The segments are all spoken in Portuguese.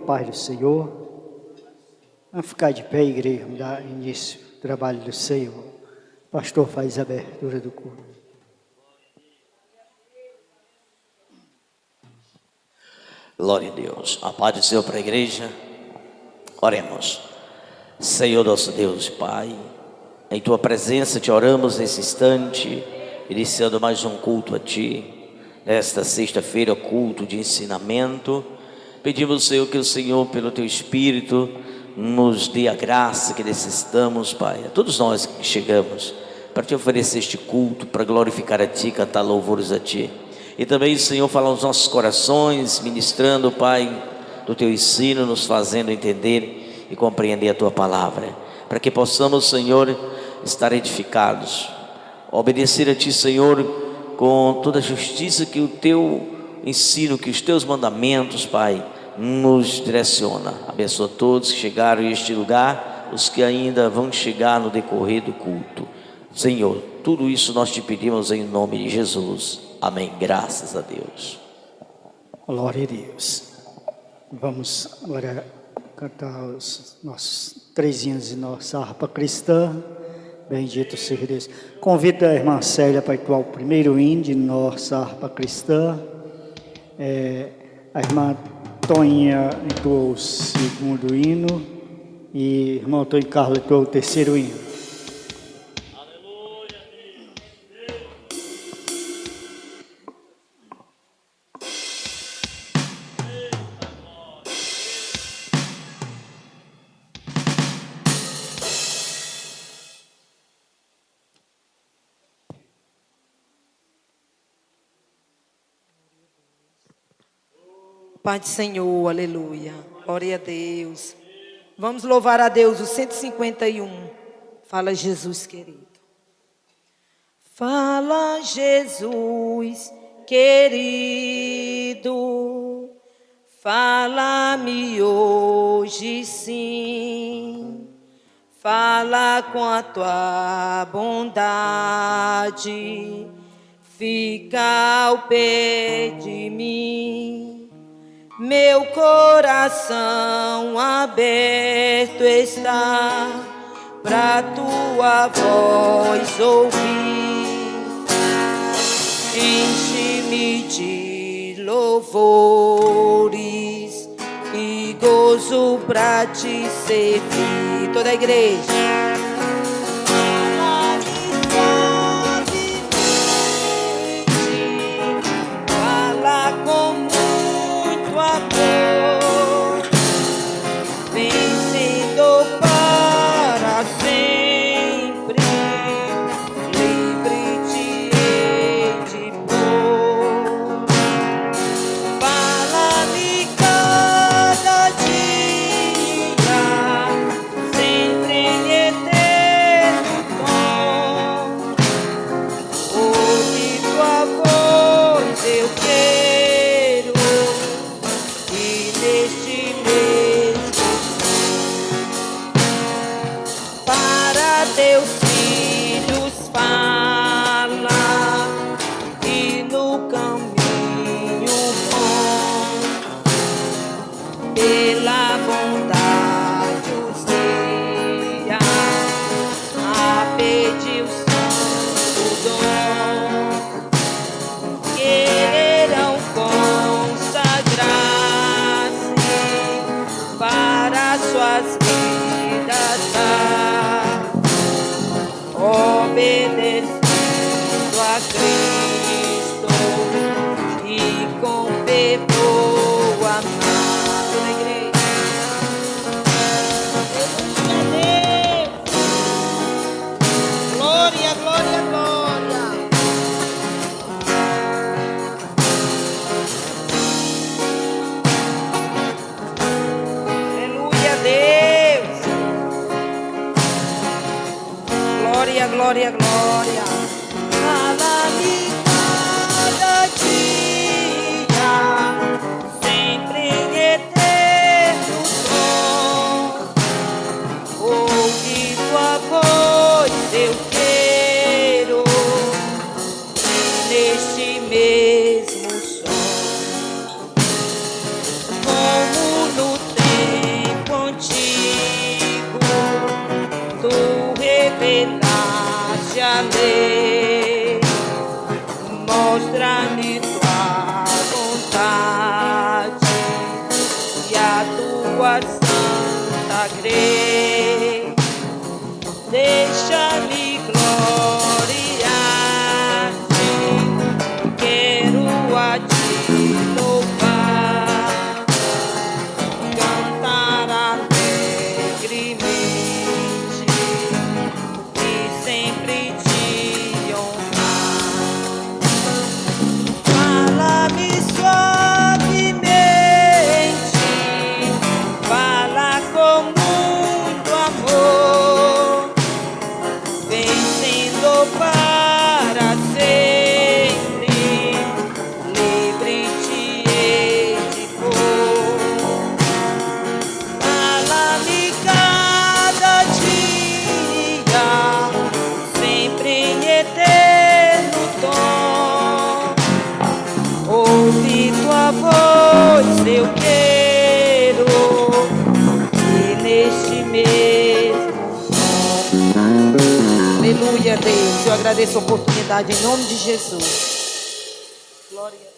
paz do Senhor. Vamos ficar de pé, igreja, vamos dar início ao trabalho do Senhor. O pastor faz a abertura do culto. Glória a Deus. A paz do Senhor para a igreja. Oremos. Senhor nosso Deus, Pai, em Tua presença te oramos nesse instante, iniciando mais um culto a Ti. Nesta sexta-feira, culto de ensinamento. Pedimos, Senhor, que o Senhor, pelo Teu Espírito, nos dê a graça que necessitamos, Pai. A todos nós que chegamos para Te oferecer este culto, para glorificar a Ti, cantar louvores a Ti. E também, Senhor, falar aos nossos corações, ministrando, Pai, do Teu ensino, nos fazendo entender e compreender a Tua palavra, para que possamos, Senhor, estar edificados, obedecer a Ti, Senhor, com toda a justiça que o Teu ensino, que os Teus mandamentos, Pai, nos direciona. Abençoa todos que chegaram a este lugar, os que ainda vão chegar no decorrer do culto. Senhor, tudo isso nós Te pedimos em nome de Jesus. Amém. Graças a Deus. Glória a Deus. Vamos agora cantar os nossos três hinos de nossa harpa cristã. Bendito seja Deus. Convido a irmã Célia para entoar o primeiro hino de nossa harpa cristã. A irmã Toninha entoou o segundo hino e o irmão Antônio Carlos entoou o terceiro hino. Pai do Senhor, aleluia, glória a Deus. Vamos louvar a Deus, o 151. Fala, Jesus querido. Fala, Jesus querido, fala-me hoje sim. Fala com a tua bondade, fica ao pé de mim. Meu coração aberto está pra tua voz ouvir. Enche-me de louvores e gozo pra te servir. Toda a igreja. Vencendo para sempre, livre te hei de pôr. Fala-me cada dia, sempre em eterno tom. Ouve tua voz, eu quero, e neste para teus filhos fala, e no caminho bom, pela bondade os guia, a pedir o santo dom, quererão consagrar-se para suas vidas dar, obedecendo a Cristo e com fervor amado na igreja. Glória, glória, glória. Aleluia, Deus. Glória, glória, glória. Fala-me cada dia, sempre em eterno som. Ouve tua voz, eu quero, neste mesmo som. Como no tua santa grei. Deixa-me gloriar-te, quero a ti louvar, cantar alegremente e sempre te honrar. Fala-me suavemente, fala com muito amor, vencendo para sempre, livre te hei de pôr. Fala-me cada dia, sempre em eterno tom. Ouve tua voz, eu quero, e neste mesmo som. Aleluia, Deus. Eu agradeço a oportunidade em nome de Jesus. Glória a Deus.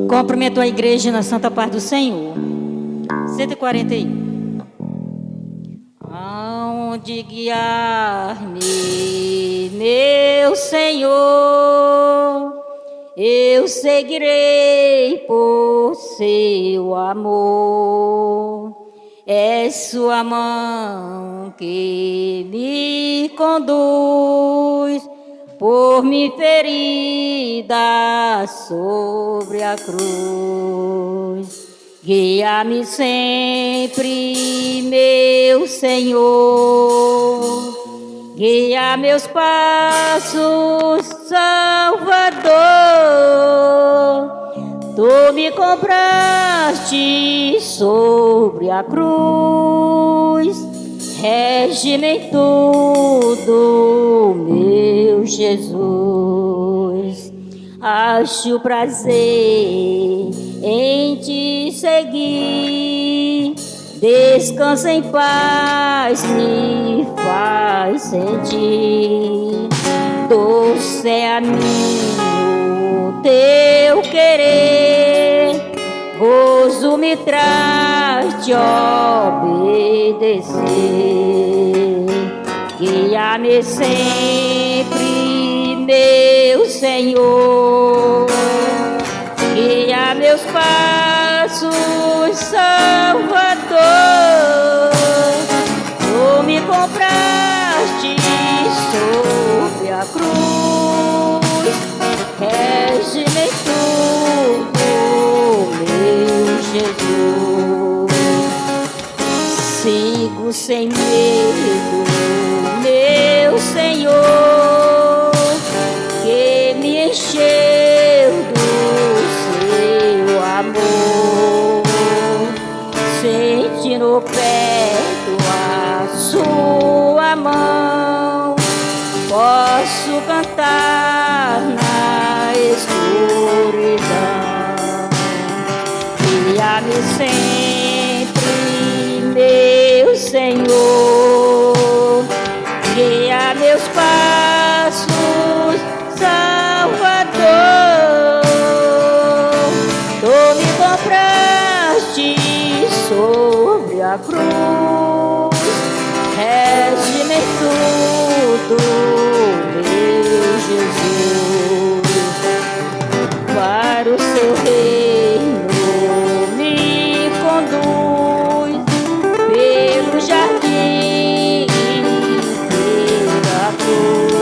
Cumprimento a igreja na Santa Paz do Senhor. 141. Aonde guiar-me, meu Senhor, eu seguirei por seu amor. É sua mão que me conduz por minha ferida sobre a cruz. Guia-me sempre, meu Senhor, guia meus passos, Salvador. Tu me compraste sobre a cruz, rege-me em tudo, meu Jesus. Acho prazer em te seguir, descansa em paz, me faz sentir. Doce é a mim o teu querer, gozo me traz te obedecer. Guia-me sempre, meu Senhor, guia meus passos, Salvador. Tu me compraste sobre a cruz, rege-me em tudo, meu Jesus. Sigo sem medo, meu Senhor, que me encheu do seu amor. Sentindo perto a sua mão, posso cantar na escuridão. Guia-me sempre, meu Senhor, guia meus passos, Salvador. Tu me compraste sobre a cruz, rege-me em tudo, meu Jesus. Para o seu reino me conduz, pelo jardim, pela cruz.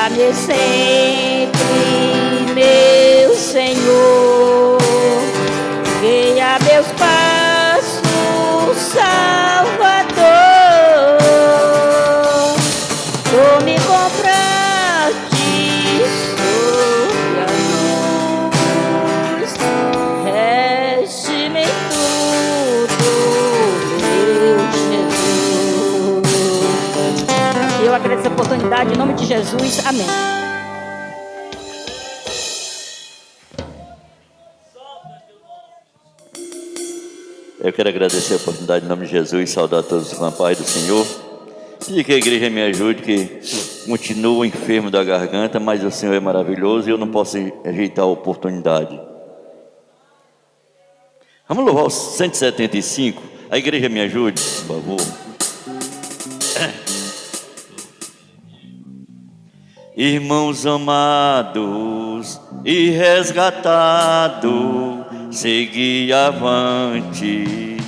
guia-me sempre, meu Senhor, guia meus passos, Salvador. Tu me compraste sob a luz, reste-me tudo, meu Jesus. Eu agradeço a oportunidade, em nome de Jesus, amém. Eu quero agradecer a oportunidade em nome de Jesus, saudar a todos com a paz do Senhor. Pedir que a igreja me ajude, que continuo enfermo da garganta, mas o Senhor é maravilhoso e eu não posso rejeitar a oportunidade. Vamos louvar o 175. A igreja me ajude, por favor. Irmãos amados e resgatados, segui avante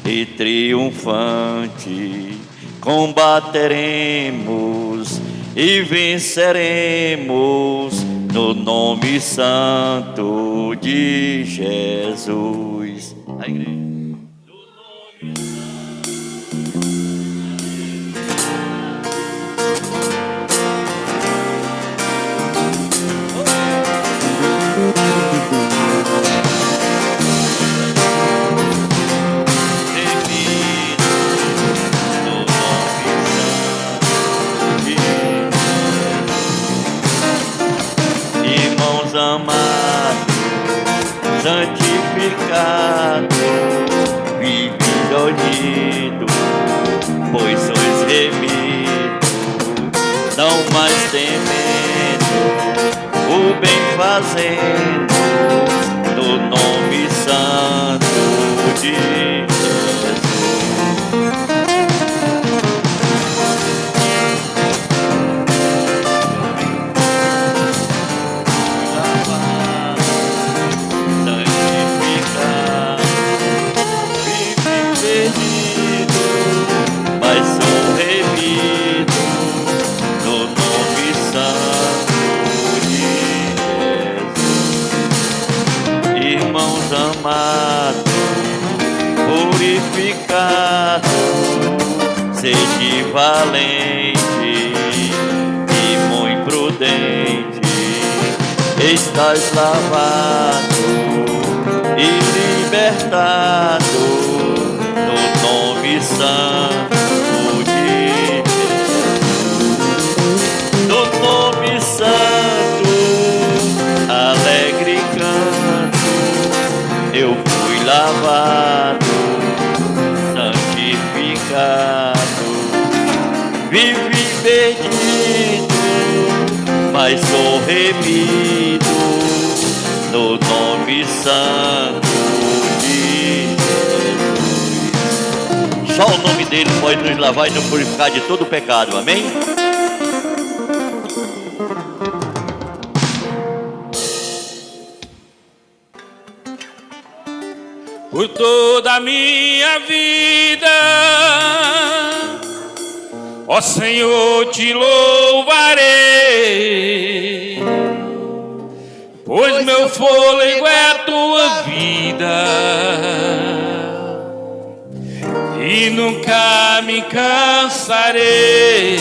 e triunfante, combateremos e venceremos no nome santo de Jesus. A igreja. Amado, santificado, vivido unido, pois sois remidos, não mais temendo, o bem fazendo, no nome santo de Jesus. Purificado, sede valente e muito prudente, estás lavado e libertado no nome santo de Jesus. No nome santo, alegre canto, eu fui lavado, santificado, vivi perdido, mas sou remido, no nome santo de Jesus. Só o nome dele pode nos lavar e nos purificar de todo o pecado, amém? Por toda a minha vida, ó Senhor, te louvarei, pois meu fôlego é a tua vida e nunca me cansarei.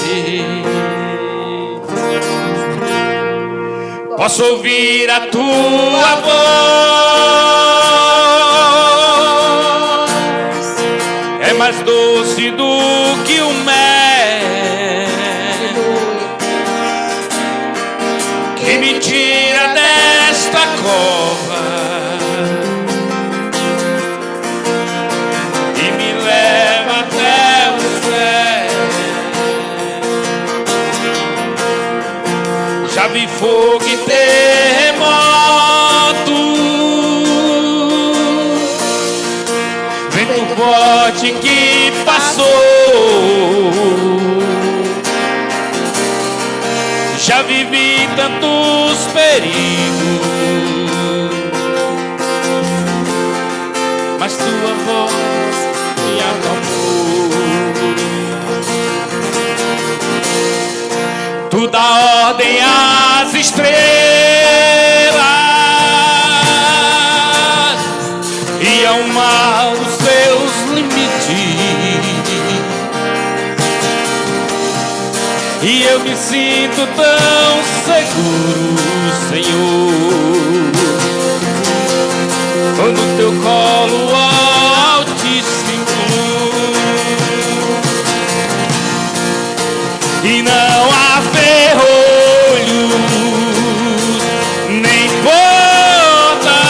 Posso ouvir a tua voz, é mais doce do que o mel, que me tira desta cova e me leva até o céu. Já vi fogo e terremoto, vento forte que passou. Já vivi tantos perigos, mas tua voz me acalmou. Tu dá ordem às estrelas e ao mar os seus limites. E eu me sinto tão seguro, Senhor, no teu colo, ó Altíssimo. E não há ferrolho, nem porta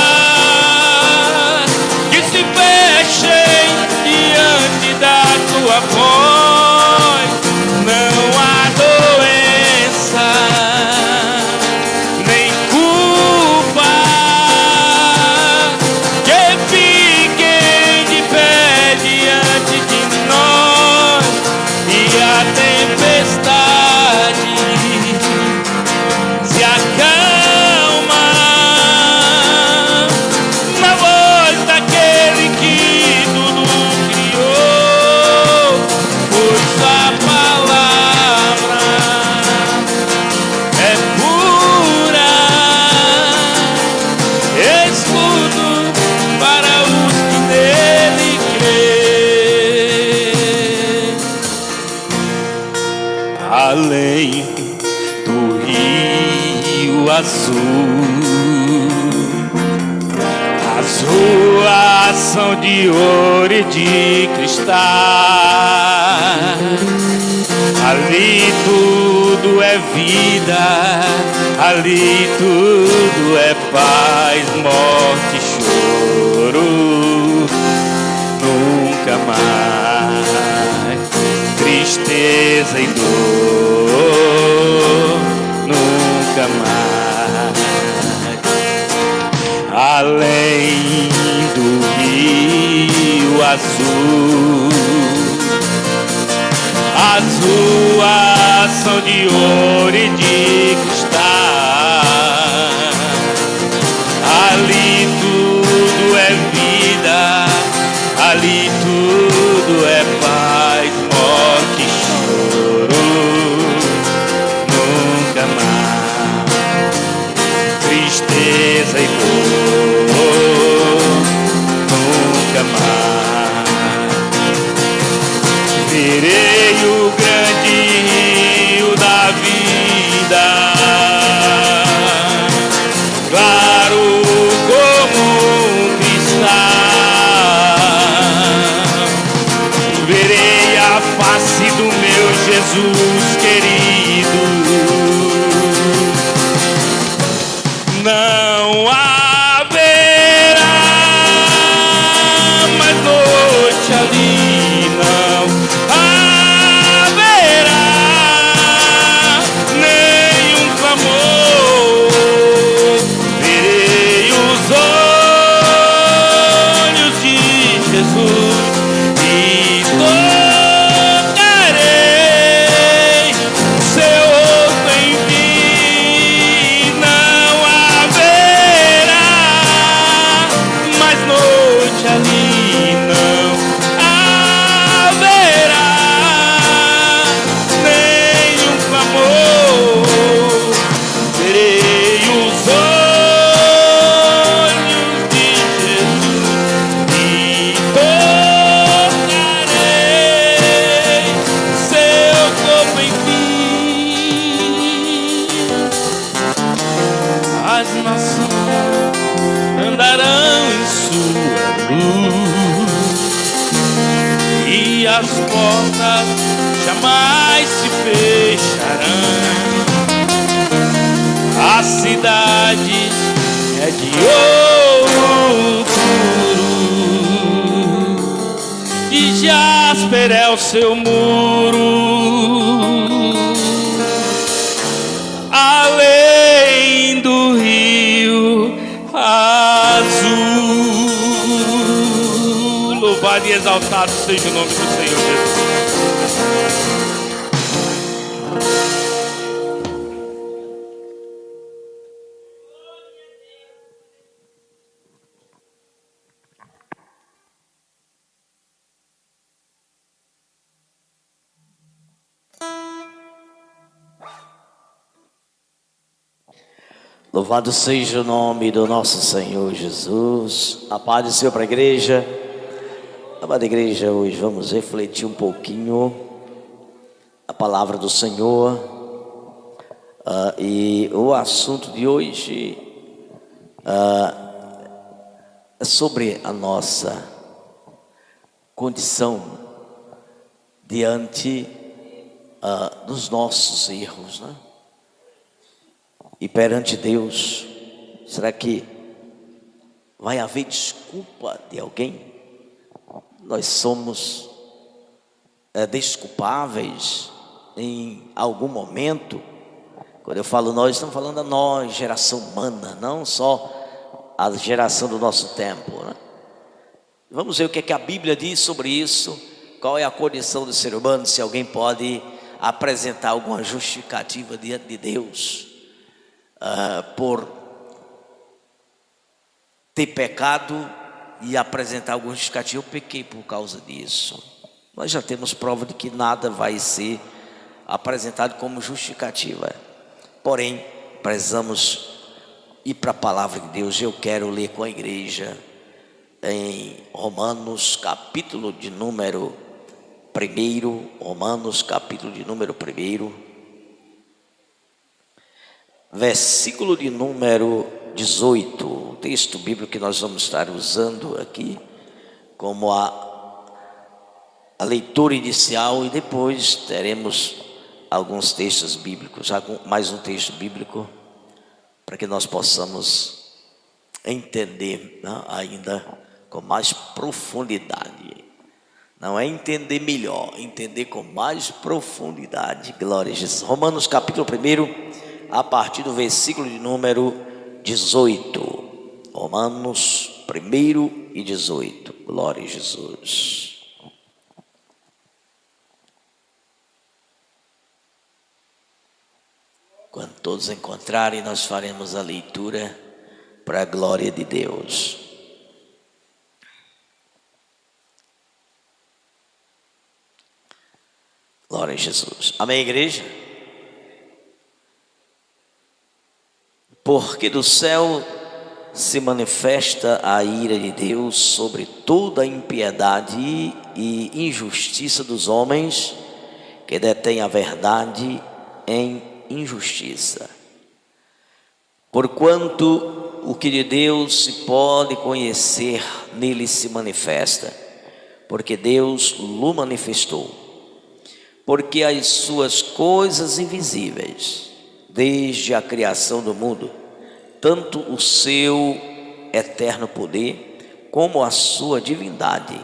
que se fechem diante da tua voz. Não há doença, nem culpa que fiquem de pé diante de nós. E a tempestade se acalma na voz daquele que tudo criou, pois a palavra é pura, escudo para os que nele crêem. Além do rio azul, as ruas são de ouro e de cristal. Ali tudo é vida, ali tudo é paz, morte e choro. Nunca mais tristeza e dor, nunca mais. Além do rio azul, as ruas são de ouro e de cristal. Ali tudo é vida, ali tudo é paz, morte e choro. Nunca mais tristeza e dor, nunca mais. Verei o grande rio da vida, claro como um cristal. Verei a face do meu Jesus querido. Não haverá mais noite ali, não haverá nenhum clamor. Verei os olhos de Jesus e tocarei seu rosto em mim. Não haverá mais noite ali, não haverá nenhum clamor. Verei os olhos de Jesus e tocarei seu corpo em mim. As nações andarão em sua luz e as portas jamais se fecharão. A cidade é de ouro puro e jasper é o seu muro. Além do rio azul. Louvado e exaltado seja o nome do Senhor Jesus. Louvado seja o nome do nosso Senhor Jesus. A paz do Senhor para a igreja. Amada igreja, hoje vamos refletir um pouquinho a palavra do Senhor. E o assunto de hoje é sobre a nossa condição diante dos nossos erros, né? E perante Deus, será que vai haver desculpa de alguém? Nós somos desculpáveis em algum momento. Quando eu falo nós, estamos falando a nós, geração humana, não só a geração do nosso tempo, né? Vamos ver o que é que a Bíblia diz sobre isso. Qual é a condição do ser humano? Se alguém pode apresentar alguma justificativa diante de Deus por ter pecado e apresentar alguma justificativa. Eu pequei por causa disso. Nós já temos prova de que nada vai ser apresentado como justificativa. Porém, precisamos ir para a palavra de Deus. Eu quero ler com a igreja em Romanos capítulo de número 1, Romanos capítulo de número 1, versículo de número 18, o texto bíblico que nós vamos estar usando aqui como a leitura inicial, e depois teremos alguns textos bíblicos, mais um texto bíblico, para que nós possamos entender, né, ainda com mais profundidade. Não é entender melhor, entender com mais profundidade. Glória a Jesus. Romanos capítulo 1, a partir do versículo de número 18. Romanos 1 e 18. Glória a Jesus. Quando todos encontrarem, nós faremos a leitura para a glória de Deus. Glória a Jesus. Amém, igreja? Porque do céu se manifesta a ira de Deus sobre toda a impiedade e injustiça dos homens que detêm a verdade em injustiça. Porquanto o que de Deus se pode conhecer nele se manifesta, porque Deus o manifestou. Porque as suas coisas invisíveis, desde a criação do mundo, tanto o seu eterno poder como a sua divindade,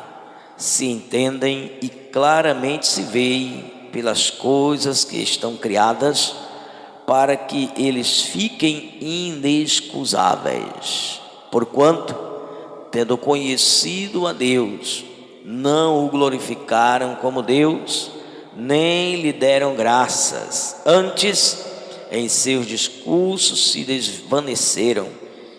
se entendem e claramente se veem pelas coisas que estão criadas, para que eles fiquem inexcusáveis. Porquanto, tendo conhecido a Deus, não o glorificaram como Deus, nem lhe deram graças. Antes, em seus discursos se desvaneceram,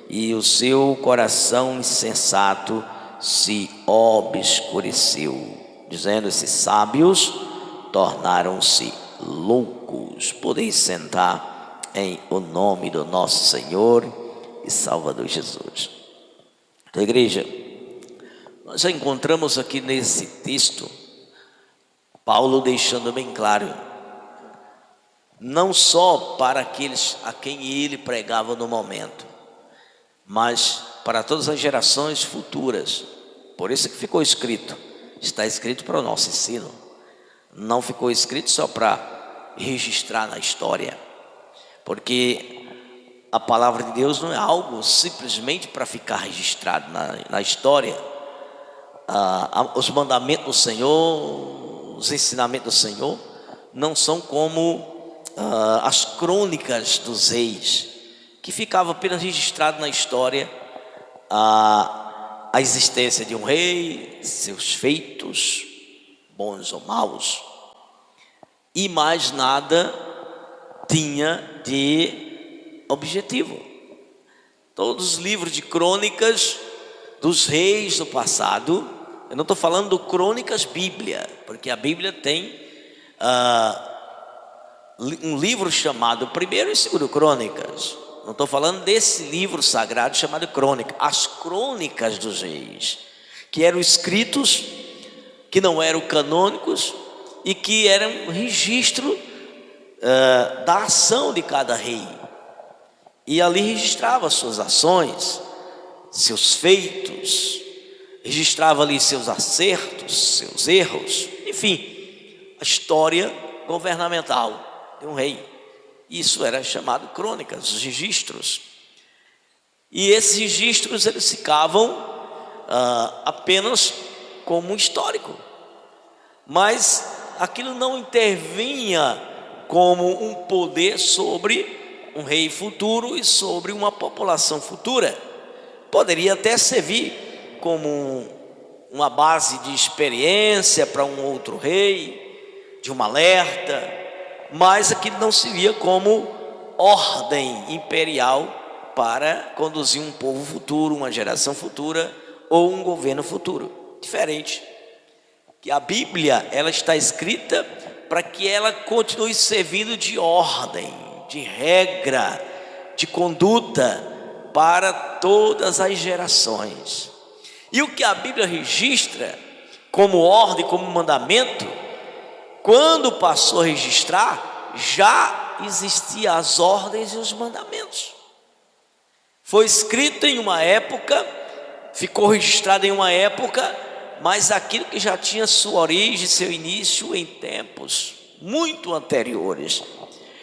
e o seu coração insensato se obscureceu. Dizendo-se sábios, tornaram-se loucos. Podeis sentar em o nome do nosso Senhor e Salvador Jesus. Então, igreja, nós já encontramos aqui nesse texto Paulo deixando bem claro, não só para aqueles a quem ele pregava no momento, mas para todas as gerações futuras. Por isso que ficou escrito, está escrito para o nosso ensino. Não ficou escrito só para registrar na história, porque a palavra de Deus não é algo simplesmente para ficar registrado na história. Os mandamentos do Senhor, os ensinamentos do Senhor não são como as crônicas dos reis, que ficava apenas registrado na história a existência de um rei, seus feitos, bons ou maus, e mais nada tinha de objetivo. Todos os livros de crônicas dos reis do passado, eu não estou falando de crônicas Bíblia, porque a Bíblia tem um livro chamado 1 e 2 Crônicas, Não estou falando desse livro sagrado chamado Crônica. As crônicas dos reis, que eram escritos, que não eram canônicos e que eram um registro da ação de cada rei. E ali registrava suas ações, seus feitos, registrava ali seus acertos, seus erros, enfim, a história governamental de um rei. Isso era chamado crônicas, os registros. E esses registros eles ficavam apenas como um histórico, mas aquilo não intervinha como um poder sobre um rei futuro e sobre uma população futura. Poderia até servir como uma base de experiência para um outro rei, de uma alerta, mas aquilo não se via como ordem imperial para conduzir um povo futuro, uma geração futura ou um governo futuro. Diferente. Que a Bíblia, ela está escrita para que ela continue servindo de ordem, de regra, de conduta para todas as gerações. E o que a Bíblia registra como ordem, como mandamento, quando passou a registrar, já existiam as ordens e os mandamentos. Foi escrito em uma época, ficou registrado em uma época, mas aquilo que já tinha sua origem, seu início em tempos muito anteriores.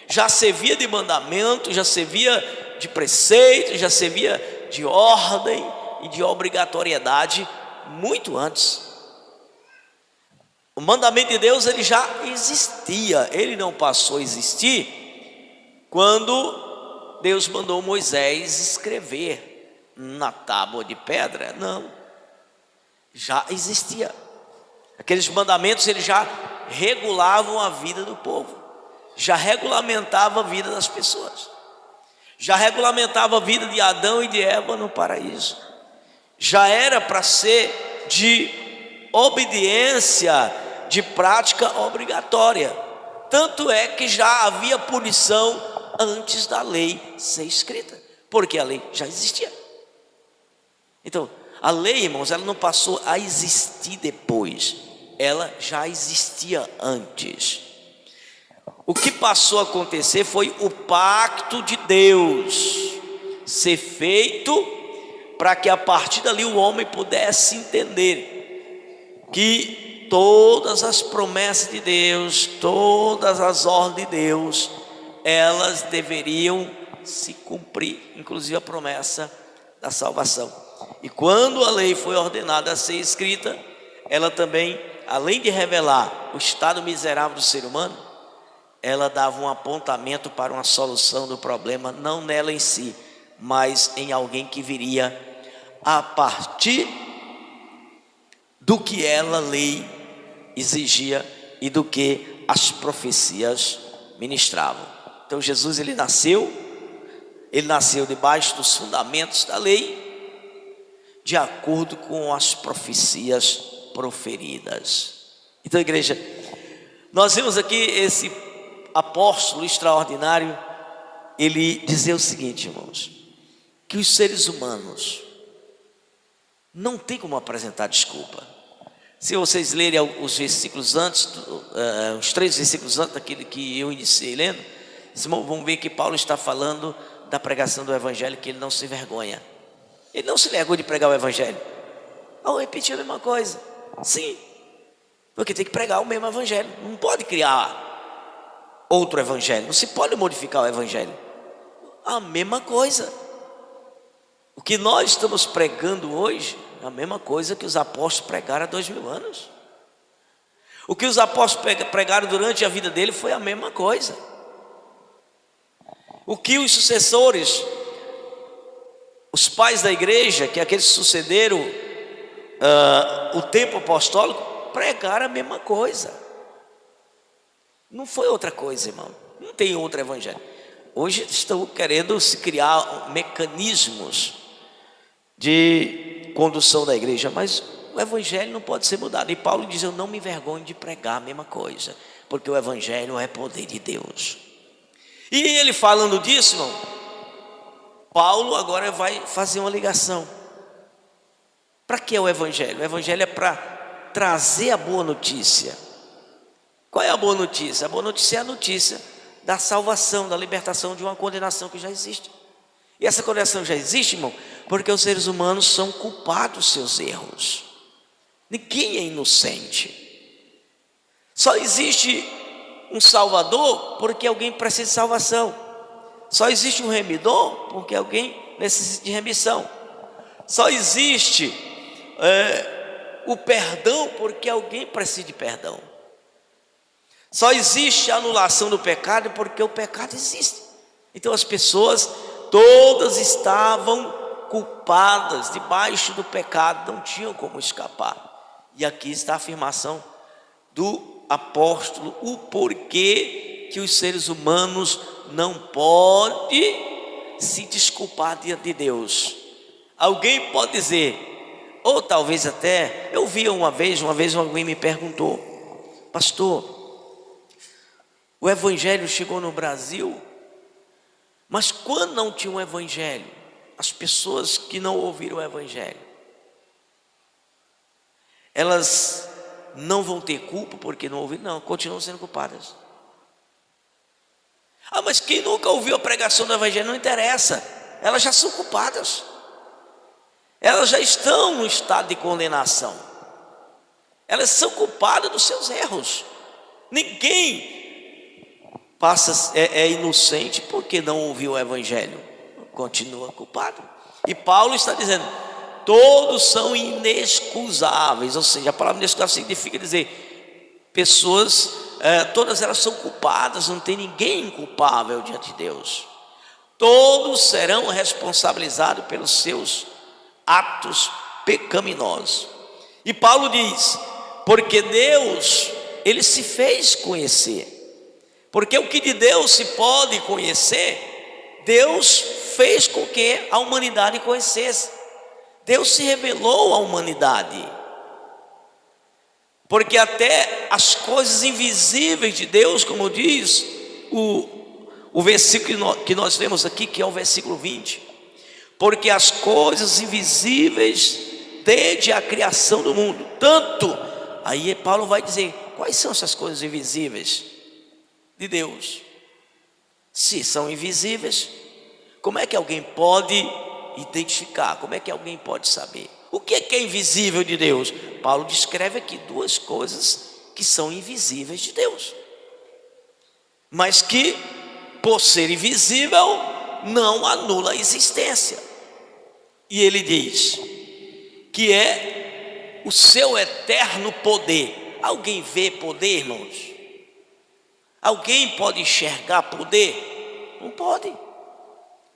Já servia de mandamento, já servia de preceito, já servia de ordem e de obrigatoriedade muito antes. O mandamento de Deus ele já existia, ele não passou a existir quando Deus mandou Moisés escrever na tábua de pedra, não, já existia. Aqueles mandamentos eles já regulavam a vida do povo, já regulamentava a vida das pessoas, já regulamentava a vida de Adão e de Eva no paraíso, já era para ser de obediência, de prática obrigatória. Tanto é que já havia punição antes da lei ser escrita, porque a lei já existia. Então, a lei, irmãos, ela não passou a existir depois, ela já existia antes. O que passou a acontecer foi o pacto de Deus ser feito para que a partir dali o homem pudesse entender que todas as promessas de Deus, todas as ordens de Deus, elas deveriam se cumprir, inclusive a promessa da salvação. E quando a lei foi ordenada a ser escrita, ela também, além de revelar o estado miserável do ser humano, ela dava um apontamento para uma solução do problema, não nela em si, mas em alguém que viria a partir do que ela, lei, exigia e do que as profecias ministravam. Então Jesus ele nasceu debaixo dos fundamentos da lei, de acordo com as profecias proferidas. Então, igreja, nós vemos aqui esse apóstolo extraordinário, ele dizer o seguinte, irmãos, que os seres humanos não tem como apresentar desculpa. Se vocês lerem os versículos antes, os 3 versículos antes daquele que eu iniciei lendo, vocês vão ver que Paulo está falando da pregação do evangelho, que ele não se envergonha. Ele não se vergonha de pregar o evangelho. Ao repetir a mesma coisa. Sim, porque tem que pregar o mesmo evangelho. Não pode criar outro evangelho. Não se pode modificar o evangelho. A mesma coisa. O que nós estamos pregando hoje é a mesma coisa que os apóstolos pregaram há 2000 anos. O que os apóstolos pregaram durante a vida dele foi a mesma coisa. O que os sucessores, os pais da igreja, que é aqueles que sucederam o tempo apostólico, pregaram a mesma coisa. Não foi outra coisa, irmão. Não tem outro evangelho. Hoje estão querendo se criar mecanismos de condução da igreja, mas o evangelho não pode ser mudado. E Paulo diz: eu não me envergonho de pregar a mesma coisa, porque o evangelho é poder de Deus. E ele falando disso, irmão, Paulo agora vai fazer uma ligação. Para que é o Evangelho? O Evangelho é para trazer a boa notícia. Qual é a boa notícia? A boa notícia é a notícia da salvação, da libertação de uma condenação que já existe. E essa condenação já existe, irmão, porque os seres humanos são culpados dos seus erros. Ninguém é inocente. Só existe um Salvador porque alguém precisa de salvação. Só existe um remidor porque alguém necessita de remissão. Só existe o perdão porque alguém precisa de perdão. Só existe a anulação do pecado porque o pecado existe. Então as pessoas todas estavam culpadas debaixo do pecado, não tinham como escapar. E aqui está a afirmação do apóstolo, o porquê que os seres humanos não podem se desculpar diante de Deus. Alguém pode dizer, ou talvez até, eu vi uma vez alguém me perguntou, pastor, o evangelho chegou no Brasil, mas quando não tinha um evangelho, as pessoas que não ouviram o evangelho, elas não vão ter culpa porque não ouviram? Não, continuam sendo culpadas. Mas quem nunca ouviu a pregação do evangelho, não interessa, elas já são culpadas, elas já estão no estado de condenação, elas são culpadas dos seus erros. Ninguém é inocente porque não ouviu o evangelho, continua culpado. E Paulo está dizendo, todos são inexcusáveis, ou seja, a palavra inexcusável significa dizer, pessoas, todas elas são culpadas, não tem ninguém inculpável diante de Deus. Todos serão responsabilizados pelos seus atos pecaminosos. E Paulo diz, porque Deus, Ele se fez conhecer. Porque o que de Deus se pode conhecer, Deus fez com que a humanidade conhecesse. Deus se revelou à humanidade. Porque até as coisas invisíveis de Deus, como diz o versículo que nós lemos aqui, que é o versículo 20. Porque as coisas invisíveis desde a criação do mundo, tanto, aí Paulo vai dizer, quais são essas coisas invisíveis de Deus? Se são invisíveis, como é que alguém pode identificar? Como é que alguém pode saber? O que é invisível de Deus? Paulo descreve aqui duas coisas que são invisíveis de Deus, mas que, por ser invisível, não anula a existência. E ele diz que é o seu eterno poder. Alguém vê poder, irmãos? Alguém pode enxergar poder? Não pode.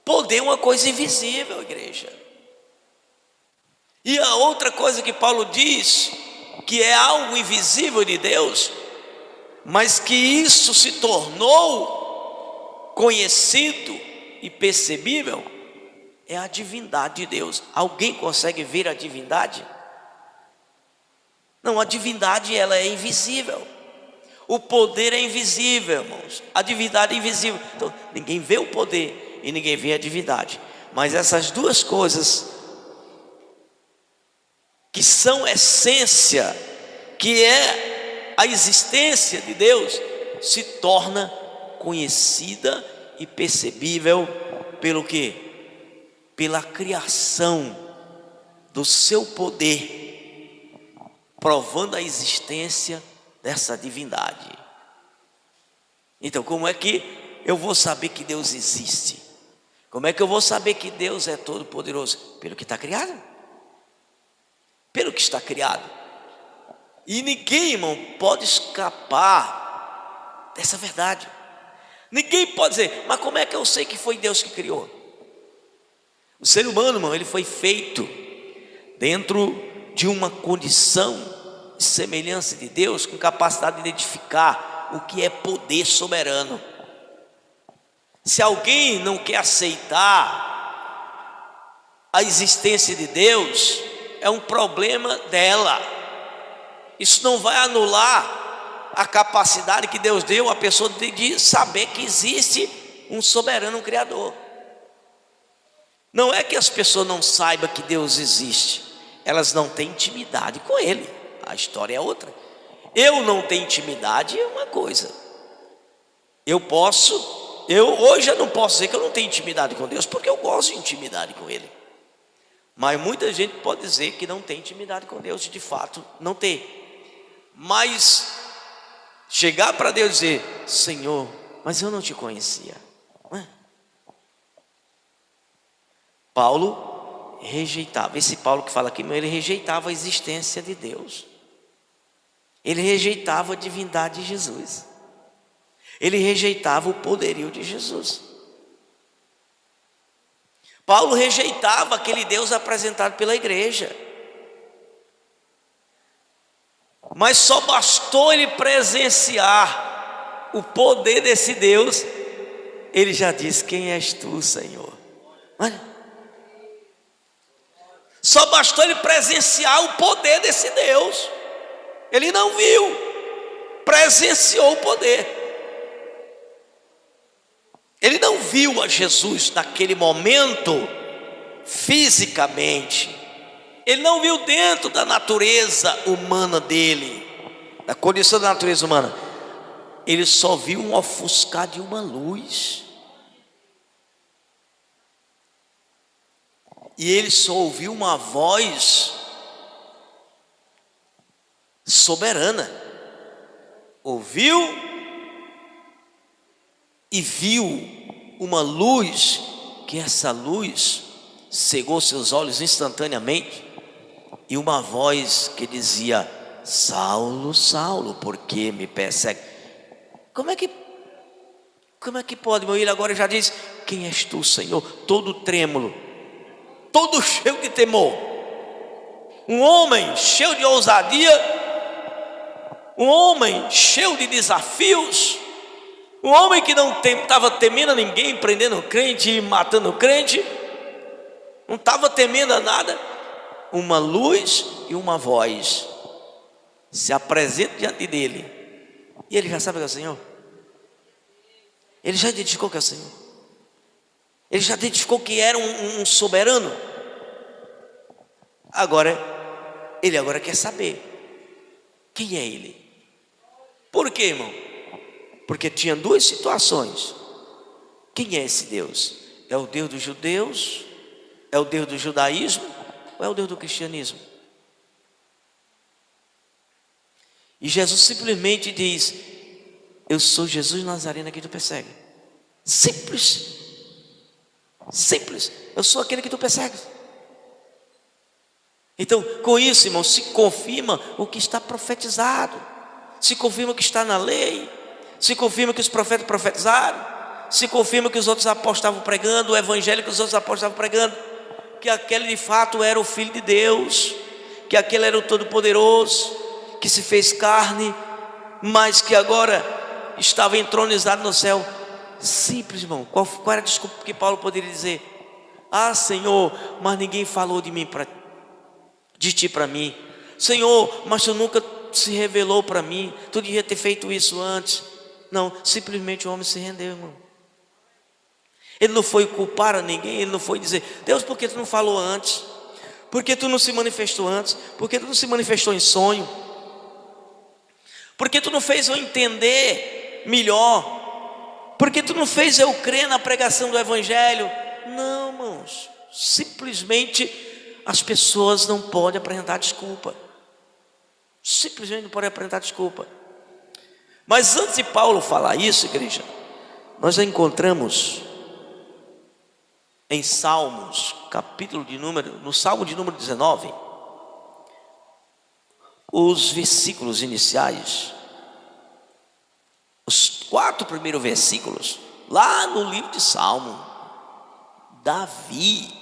Poder é uma coisa invisível, igreja. E a outra coisa que Paulo diz, que é algo invisível de Deus, mas que isso se tornou conhecido e percebível, é a divindade de Deus. Alguém consegue ver a divindade? Não, a divindade ela é invisível. O poder é invisível, irmãos. A divindade é invisível. Então, ninguém vê o poder e ninguém vê a divindade. Mas essas duas coisas, que são essência, que é a existência de Deus, se torna conhecida e percebível pelo quê? Pela criação do seu poder, provando a existência dessa divindade. Então, como é que eu vou saber que Deus existe? Como é que eu vou saber que Deus é todo poderoso? Pelo que está criado. Pelo que está criado. E ninguém, irmão, pode escapar dessa verdade. Ninguém pode dizer, mas como é que eu sei que foi Deus que criou? O ser humano, irmão, ele foi feito dentro de uma condição de semelhança de Deus, com capacidade de identificar o que é poder soberano. Se alguém não quer aceitar a existência de Deus, é um problema dela. Isso não vai anular a capacidade que Deus deu à pessoa de saber que existe um soberano, um criador. Não é que as pessoas não saibam que Deus existe, elas não têm intimidade com Ele. A história é outra. Eu não tenho intimidade é uma coisa. Hoje eu não posso dizer que eu não tenho intimidade com Deus, porque eu gosto de intimidade com Ele. Mas muita gente pode dizer que não tem intimidade com Deus, de fato não tem. Mas chegar para Deus e dizer: Senhor, mas eu não te conhecia. Não é? Paulo rejeitava, esse Paulo que fala aqui, ele rejeitava a existência de Deus. Ele rejeitava a divindade de Jesus. Ele rejeitava o poderio de Jesus. Paulo rejeitava aquele Deus apresentado pela igreja. Mas só bastou ele presenciar o poder desse Deus, ele já disse: quem és tu, Senhor? Olha. Só bastou ele presenciar o poder desse Deus. Ele não viu, presenciou o poder. Ele não viu a Jesus naquele momento fisicamente. Ele não viu dentro da natureza humana dele, da condição da natureza humana. Ele só viu um ofuscar de uma luz. E ele só ouviu uma voz soberana. Ouviu e viu uma luz, que essa luz cegou seus olhos instantaneamente, e uma voz que dizia: Saulo, Saulo, por que me persegue? Como é que pode, meu filho? Agora já diz: quem és tu, Senhor? Todo trêmulo, todo cheio de temor, um homem cheio de ousadia, um homem cheio de desafios, um homem que não estava temendo a ninguém, prendendo o crente e matando o crente, não estava temendo a nada. Uma luz e uma voz se apresentam diante dele, e ele já sabe que é o Senhor. Ele já identificou que é o Senhor. Ele já identificou que era um soberano. Ele agora quer saber quem é ele. Por quê, irmão? Porque tinha duas situações. Quem é esse Deus? É o Deus dos judeus? É o Deus do judaísmo? Ou é o Deus do cristianismo? E Jesus simplesmente diz: eu sou Jesus Nazareno, que tu persegue. Simples. Simples. Eu sou aquele que tu persegues. Então, com isso, irmão, se confirma o que está profetizado, se confirma o que está na lei, se confirma que os profetas profetizaram, se confirma que os outros apóstolos estavam pregando, o evangelho que os outros apóstolos estavam pregando, que aquele de fato era o Filho de Deus, que aquele era o Todo-Poderoso, que se fez carne, mas que agora estava entronizado no céu. Simples, irmão. Qual era a desculpa que Paulo poderia dizer? Ah, Senhor, mas ninguém falou de ti para mim. Senhor, mas tu nunca se revelou para mim, tu devia ter feito isso antes. Não, simplesmente o homem se rendeu, irmão. Ele não foi culpar a ninguém, ele não foi dizer: Deus, por que tu não falou antes? Por que tu não se manifestou antes? Por que tu não se manifestou em sonho? Por que tu não fez eu entender melhor? Por que tu não fez eu crer na pregação do evangelho? Não, irmãos, simplesmente as pessoas não podem apresentar desculpa. Simplesmente não podem apresentar desculpa. Mas antes de Paulo falar isso, igreja, nós já encontramos em Salmos, no Salmo de número 19, os versículos iniciais, os 4 primeiros versículos, lá no livro de Salmo. Davi,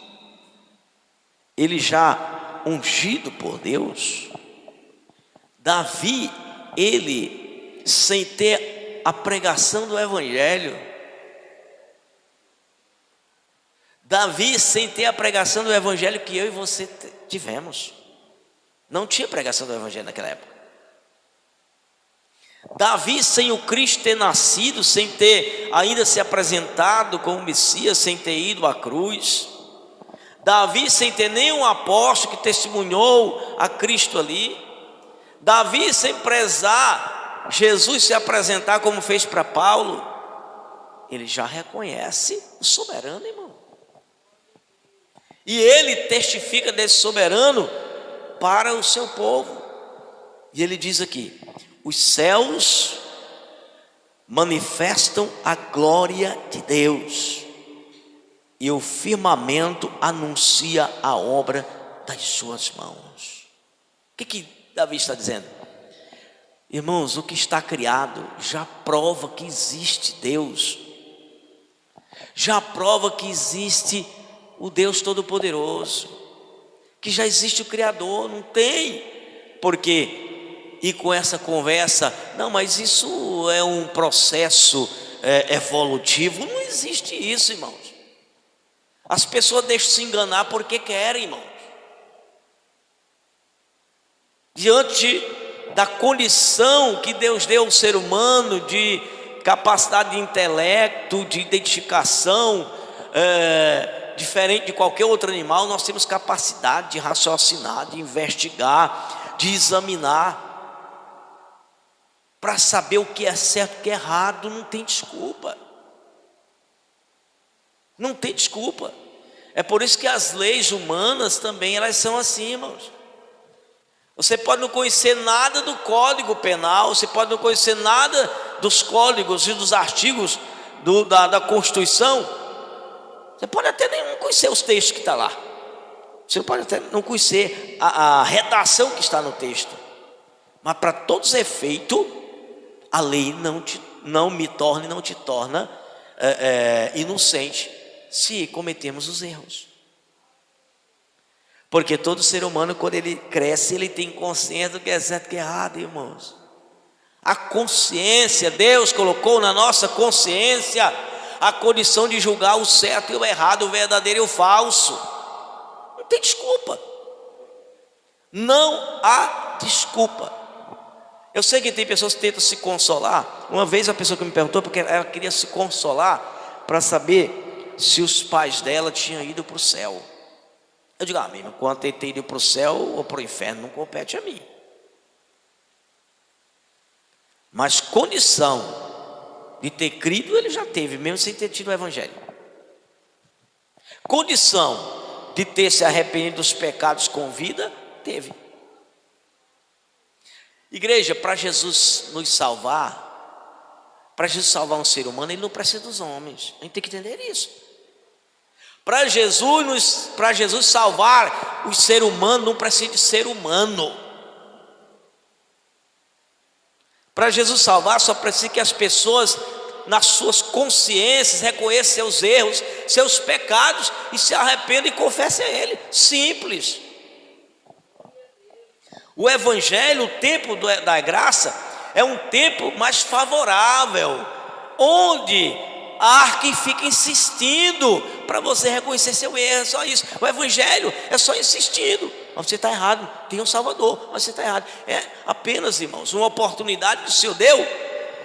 ele já ungido por Deus, Davi, ele sem ter a pregação do evangelho, Davi sem ter a pregação do evangelho que eu e você tivemos. Não tinha pregação do evangelho naquela época. Davi sem o Cristo ter nascido, sem ter ainda se apresentado como Messias, sem ter ido à cruz, Davi sem ter nenhum apóstolo que testemunhou a Cristo ali. Davi sem prezar Jesus se apresentar como fez para Paulo. Ele já reconhece o soberano, irmão. E ele testifica desse soberano para o seu povo. E ele diz aqui: os céus manifestam a glória de Deus, e o firmamento anuncia a obra das suas mãos. O que Davi está dizendo? Irmãos, o que está criado já prova que existe Deus, já prova que existe o Deus Todo-Poderoso, que já existe o Criador. Não tem porque ir com essa conversa, não, mas isso é um processo evolutivo. Não existe isso, irmãos. As pessoas deixam se enganar porque querem, irmãos. Diante da condição que Deus deu ao ser humano, de capacidade de intelecto, de identificação, diferente de qualquer outro animal, nós temos capacidade de raciocinar, de investigar, de examinar, para saber o que é certo e o que é errado. Não tem desculpa. Não tem desculpa. É por isso que as leis humanas também, elas são assim, irmãos. Você pode não conhecer nada do Código Penal, você pode não conhecer nada dos códigos e dos artigos da Constituição. Você pode até nem não conhecer os textos que estão lá. Você pode até não conhecer a redação que está no texto. Mas para todos os efeitos, a lei não te torna inocente se cometemos os erros. Porque todo ser humano, quando ele cresce, ele tem consciência do que é certo e que é errado, irmãos. A consciência, Deus colocou na nossa consciência a condição de julgar o certo e o errado, o verdadeiro e o falso. Não tem desculpa. Não há desculpa. Eu sei que tem pessoas que tentam se consolar. Uma vez a pessoa que me perguntou, porque ela queria se consolar para saber se os pais dela tinham ido para o céu. Eu digo, mesmo, quanto ele ter ido para o céu ou para o inferno, não compete a mim. Mas condição de ter crido, ele já teve, mesmo sem ter tido o evangelho. Condição de ter se arrependido dos pecados com vida, teve. Igreja, para Jesus nos salvar, para Jesus salvar um ser humano, ele não precisa dos homens. A gente tem que entender isso. Para Jesus salvar o ser humano, não precisa de ser humano. Para Jesus salvar, só precisa que as pessoas, nas suas consciências, reconheçam seus erros, seus pecados, e se arrependam e confessem a Ele. Simples. O Evangelho, o tempo da graça, é um tempo mais favorável, onde há quem fica insistindo para você reconhecer seu erro. É só isso. O Evangelho é só insistindo. Mas você está errado, tem um Salvador, mas você está errado. É apenas, irmãos, uma oportunidade que o Senhor deu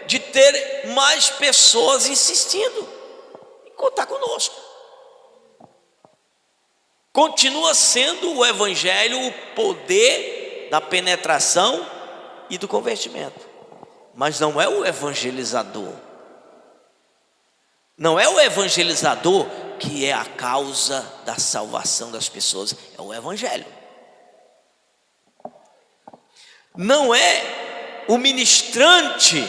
de ter mais pessoas insistindo em contar conosco. Continua sendo o Evangelho o poder da penetração e do convertimento, mas não é o evangelizador. Não é o evangelizador que é a causa da salvação das pessoas, é o Evangelho. Não é o ministrante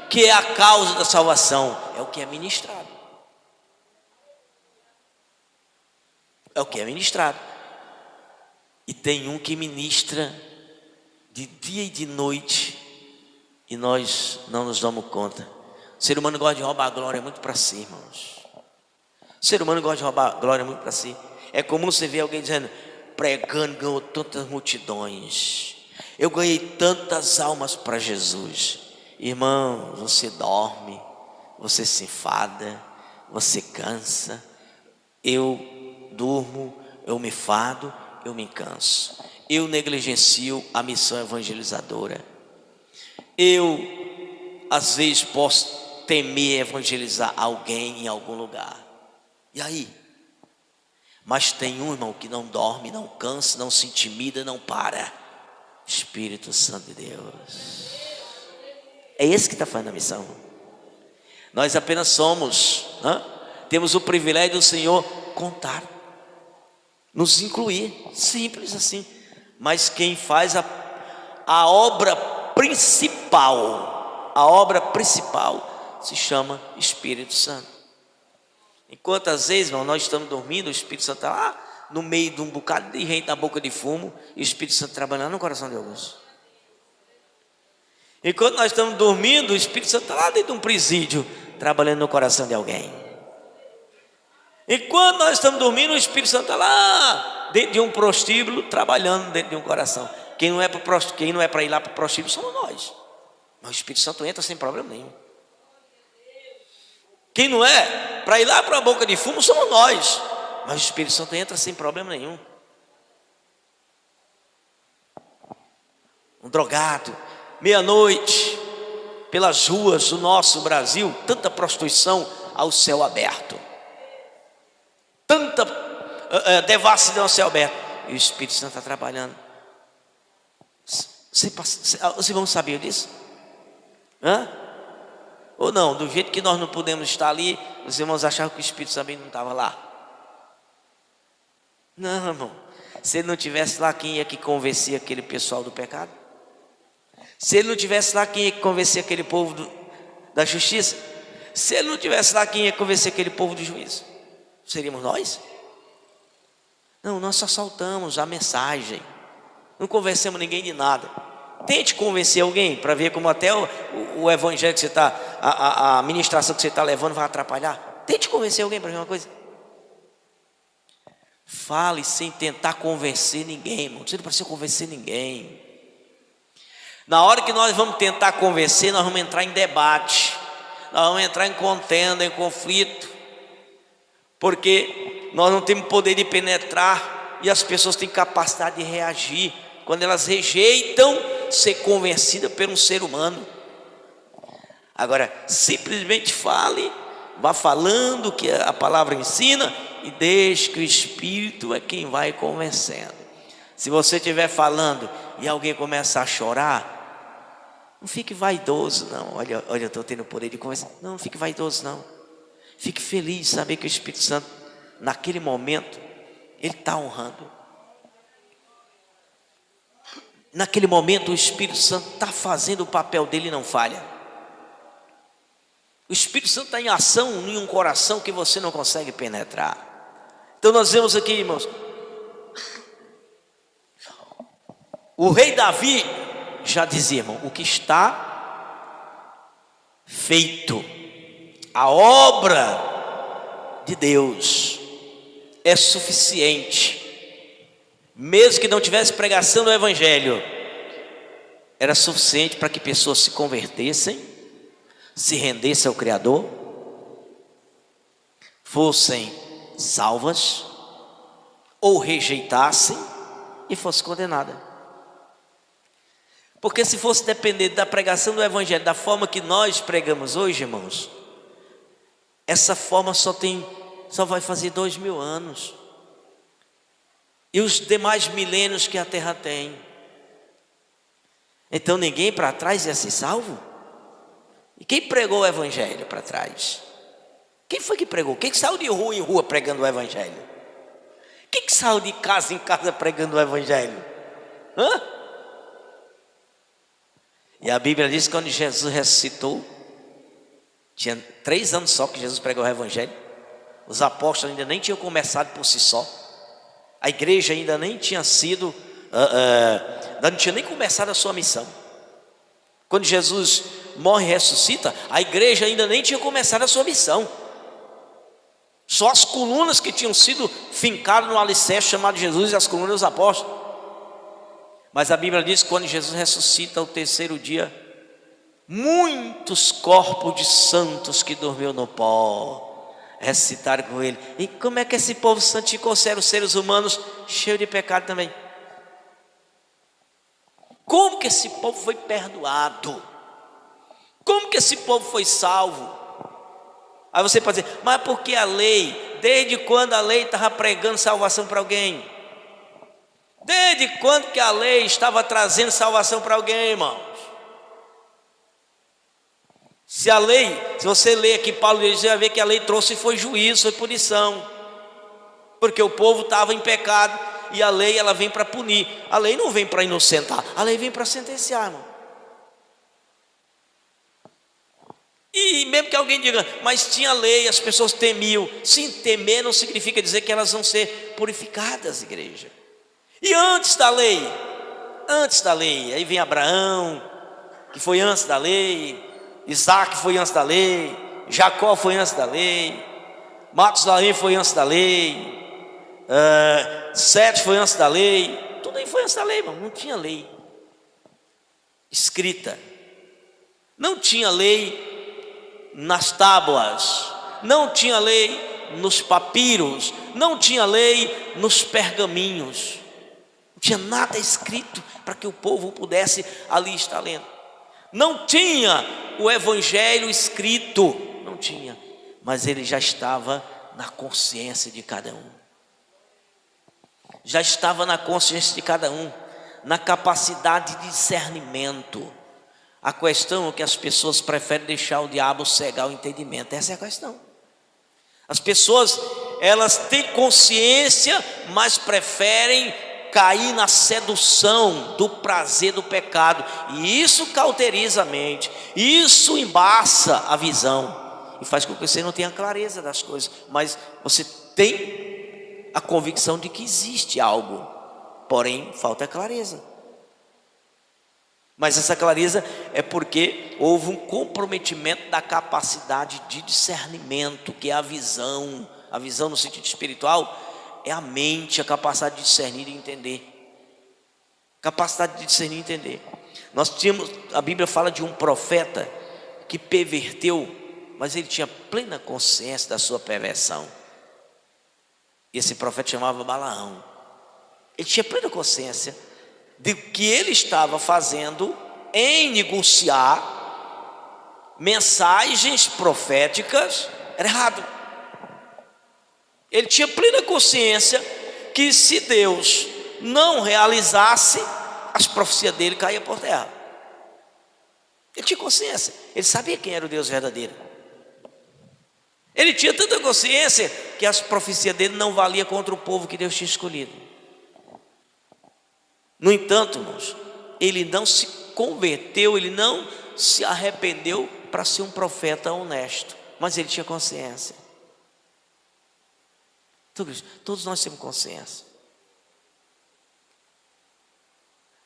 que é a causa da salvação, é o que é ministrado. É o que é ministrado. E tem um que ministra de dia e de noite, e nós não nos damos conta. O ser humano gosta de roubar a glória muito para si, irmãos. O ser humano gosta de roubar a glória muito para si. É comum você ver alguém dizendo, pregando, ganhou tantas multidões, eu ganhei tantas almas para Jesus. Irmão, você dorme, você se enfada, você cansa. Eu durmo, eu me fado, eu me canso. Eu negligencio a missão evangelizadora. Eu, às vezes, posso temer evangelizar alguém em algum lugar. E aí? Mas tem um, irmão, que não dorme, não cansa, não se intimida, não para. Espírito Santo de Deus. É esse que está fazendo a missão. Nós apenas somos, temos o privilégio do Senhor contar, nos incluir, simples assim. Mas quem faz a obra principal, se chama Espírito Santo. Enquanto às vezes, irmão, nós estamos dormindo, o Espírito Santo está lá no meio de um bocado de gente na boca de fumo, e o Espírito Santo trabalhando no coração de alguns. Enquanto nós estamos dormindo, o Espírito Santo está lá dentro de um presídio, trabalhando no coração de alguém. Enquanto nós estamos dormindo, o Espírito Santo está lá dentro de um prostíbulo, trabalhando dentro de um coração. Quem não é para ir lá para o prostíbulo somos nós. Mas o Espírito Santo entra sem problema nenhum. Quem não é para ir lá para a boca de fumo somos nós. Mas o Espírito Santo entra sem problema nenhum. Um drogado, meia-noite, pelas ruas do nosso Brasil, tanta prostituição ao céu aberto, tanta devassidão ao céu aberto, e o Espírito Santo está trabalhando. Os irmãos sabiam disso? Ou não? Do jeito que nós não podemos estar ali, os irmãos achavam que o Espírito também não estava lá. Não, irmão. Se ele não estivesse lá, quem ia que convencia aquele pessoal do pecado? Se ele não estivesse lá, quem ia que convencia aquele povo da justiça? Se ele não estivesse lá, quem ia convencer aquele povo do juízo? Seríamos nós? Não, nós só soltamos a mensagem, não convencemos ninguém de nada. Tente convencer alguém para ver como até o evangelho que você está, a ministração que você está levando vai atrapalhar. Tente convencer alguém para ver uma coisa. Fale sem tentar convencer ninguém, irmão. Você não precisa convencer ninguém. Na hora que nós vamos tentar convencer, nós vamos entrar em debate, nós vamos entrar em contenda, em conflito, porque nós não temos poder de penetrar e as pessoas têm capacidade de reagir quando elas rejeitam ser convencidas por um ser humano. Agora, simplesmente fale, vá falando o que a palavra ensina e deixe que o Espírito é quem vai convencendo. Se você estiver falando e alguém começa a chorar, não fique vaidoso não. Olha, eu estou tendo o poder de convencer. Não fique vaidoso não. Fique feliz de saber que o Espírito Santo, naquele momento, ele está honrando. Naquele momento o Espírito Santo está fazendo o papel dele e não falha. O Espírito Santo está em ação em um coração que você não consegue penetrar. Então nós vemos aqui, irmãos, o rei Davi já dizia, irmão, o que está feito, a obra de Deus é suficiente. Mesmo que não tivesse pregação do evangelho, era suficiente para que pessoas se convertessem, se rendessem ao Criador, fossem salvas, ou rejeitassem e fossem condenadas. Porque se fosse depender da pregação do evangelho da forma que nós pregamos hoje, irmãos, essa forma só vai fazer 2000 anos. E os demais milênios que a terra tem. Então ninguém para trás ia ser salvo? E quem pregou o evangelho para trás? Quem foi que pregou? Quem saiu de rua em rua pregando o evangelho? Quem saiu de casa em casa pregando o evangelho? E a Bíblia diz que quando Jesus ressuscitou, tinha 3 anos só que Jesus pregou o evangelho. Os apóstolos ainda nem tinham começado por si só. A igreja ainda nem tinha sido, não tinha nem começado a sua missão. Quando Jesus morre e ressuscita, a igreja ainda nem tinha começado a sua missão. Só as colunas que tinham sido fincadas no alicerce chamado Jesus e as colunas dos apóstolos. Mas a Bíblia diz que quando Jesus ressuscita ao 3º dia, muitos corpos de santos que dormiam no pó ressuscitaram com ele. E como é que esse povo santificou? Eram seres humanos cheios de pecado também. Como que esse povo foi perdoado? Como que esse povo foi salvo? Aí você pode dizer, mas porque a lei desde quando a lei estava pregando salvação para alguém? Desde quando que a lei estava trazendo salvação para alguém, irmãos? Se você ler aqui Paulo, você vai ver que a lei trouxe foi juízo, foi punição, porque o povo estava em pecado, e a lei ela vem para punir. A lei não vem para inocentar, a lei vem para sentenciar, irmão. E mesmo que alguém diga, mas tinha lei, as pessoas temiam. Sim, temer não significa dizer que elas vão ser purificadas, igreja. E antes da lei, aí vem Abraão, que foi antes da lei, Isaac foi antes da lei, Jacó foi antes da lei, Matusalém foi antes da lei, Sete foi antes da lei, tudo aí foi antes da lei, irmão. Não tinha lei escrita, não tinha lei nas tábuas, não tinha lei nos papiros, não tinha lei nos pergaminhos, não tinha nada escrito para que o povo pudesse ali estar lendo. Não tinha o evangelho escrito, não tinha, mas ele já estava na consciência de cada um, já estava na consciência de cada um, na capacidade de discernimento. A questão é que as pessoas preferem deixar o diabo cegar o entendimento. Essa é a questão. As pessoas, elas têm consciência, mas preferem cair na sedução do prazer do pecado. E isso cauteriza a mente, isso embaça a visão e faz com que você não tenha clareza das coisas, mas você tem a convicção de que existe algo, porém falta clareza. Mas essa clareza é porque houve um comprometimento da capacidade de discernimento, que é a visão no sentido espiritual, é a mente, a capacidade de discernir e entender. Capacidade de discernir e entender. A Bíblia fala de um profeta que perverteu, mas ele tinha plena consciência da sua perversão. Esse profeta chamava Balaão. Ele tinha plena consciência de que ele estava fazendo em negociar mensagens proféticas era errado. Ele tinha plena consciência que se Deus não realizasse, as profecias dele caíam por terra. Ele tinha consciência, ele sabia quem era o Deus verdadeiro. Ele tinha tanta consciência que as profecias dele não valiam contra o povo que Deus tinha escolhido. No entanto, irmãos, ele não se converteu, ele não se arrependeu para ser um profeta honesto, mas ele tinha consciência. Todos nós temos consciência.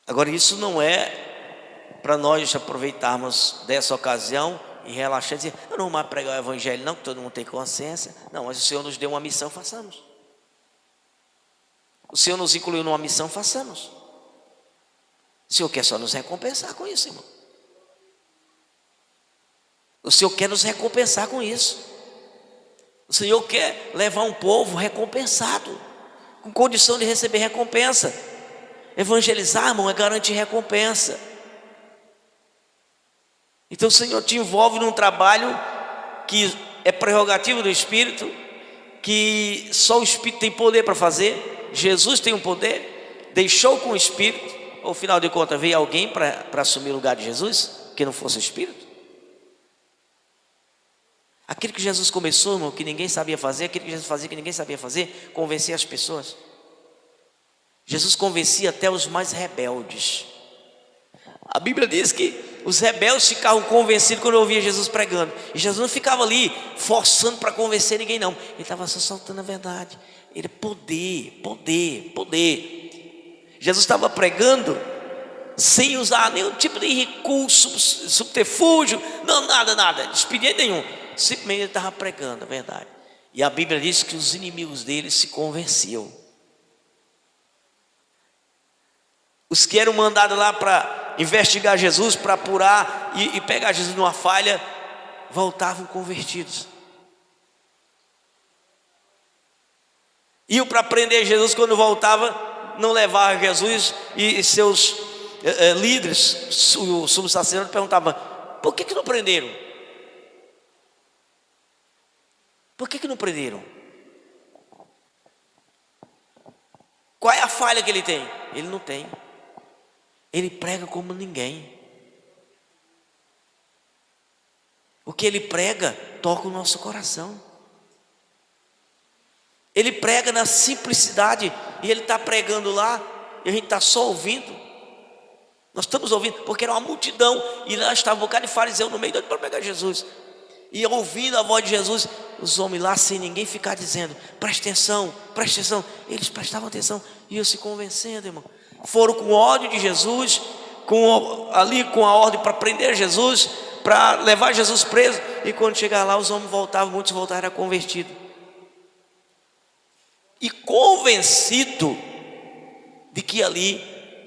Agora, isso não é para nós aproveitarmos dessa ocasião e relaxar e dizer, eu não vou mais pregar o evangelho não, que todo mundo tem consciência. Não, mas o Senhor nos deu uma missão, façamos. O Senhor nos incluiu numa missão, façamos. O Senhor quer só nos recompensar com isso, irmão. O Senhor quer nos recompensar com isso. O Senhor quer levar um povo recompensado, com condição de receber recompensa. Evangelizar, irmão, é garantir recompensa. Então o Senhor te envolve num trabalho que é prerrogativo do Espírito, que só o Espírito tem poder para fazer. Jesus tem um poder, deixou com o Espírito. Ou, afinal de contas, veio alguém para assumir o lugar de Jesus, que não fosse o Espírito? Aquilo que Jesus começou, irmão, que ninguém sabia fazer, aquilo que Jesus fazia que ninguém sabia fazer, convencer as pessoas. Jesus convencia até os mais rebeldes. A Bíblia diz que os rebeldes ficavam convencidos quando ouvia Jesus pregando. E Jesus não ficava ali forçando para convencer ninguém, não. Ele estava só soltando a verdade. Ele poder. Jesus estava pregando sem usar nenhum tipo de recurso, subterfúgio, não, nada, expediente nenhum. Simplesmente ele estava pregando a verdade. E a Bíblia diz que os inimigos dele se convenciam. Os que eram mandados lá para investigar Jesus, para apurar e pegar Jesus numa falha, voltavam convertidos. Iam para prender Jesus, quando voltava, não levava Jesus, e seus líderes, o sumo sacerdote perguntava, por que não prenderam? Por que não prenderam? Qual é a falha que ele tem? Ele não tem. Ele prega como ninguém. O que ele prega toca o nosso coração. Ele prega na simplicidade. E ele está pregando lá e a gente está só ouvindo. Nós estamos ouvindo, porque era uma multidão. E lá estava um bocado de fariseu no meio para pregar Jesus. E ouvindo a voz de Jesus, os homens lá sem ninguém ficar dizendo: preste atenção, preste atenção. Eles prestavam atenção e iam se convencendo, irmão. Foram com ódio de Jesus, ali com a ordem para prender Jesus, para levar Jesus preso. E quando chegar lá, os homens voltavam, muitos voltaram convertidos. E convencido de que ali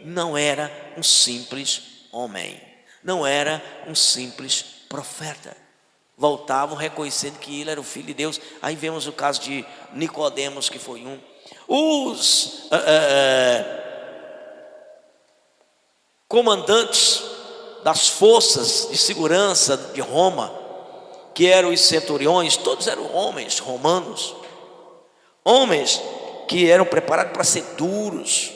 não era um simples homem, não era um simples profeta. Voltavam reconhecendo que ele era o Filho de Deus. Aí vemos o caso de Nicodemos, que foi um. Os comandantes das forças de segurança de Roma, que eram os centuriões, todos eram homens romanos, homens que eram preparados para ser duros,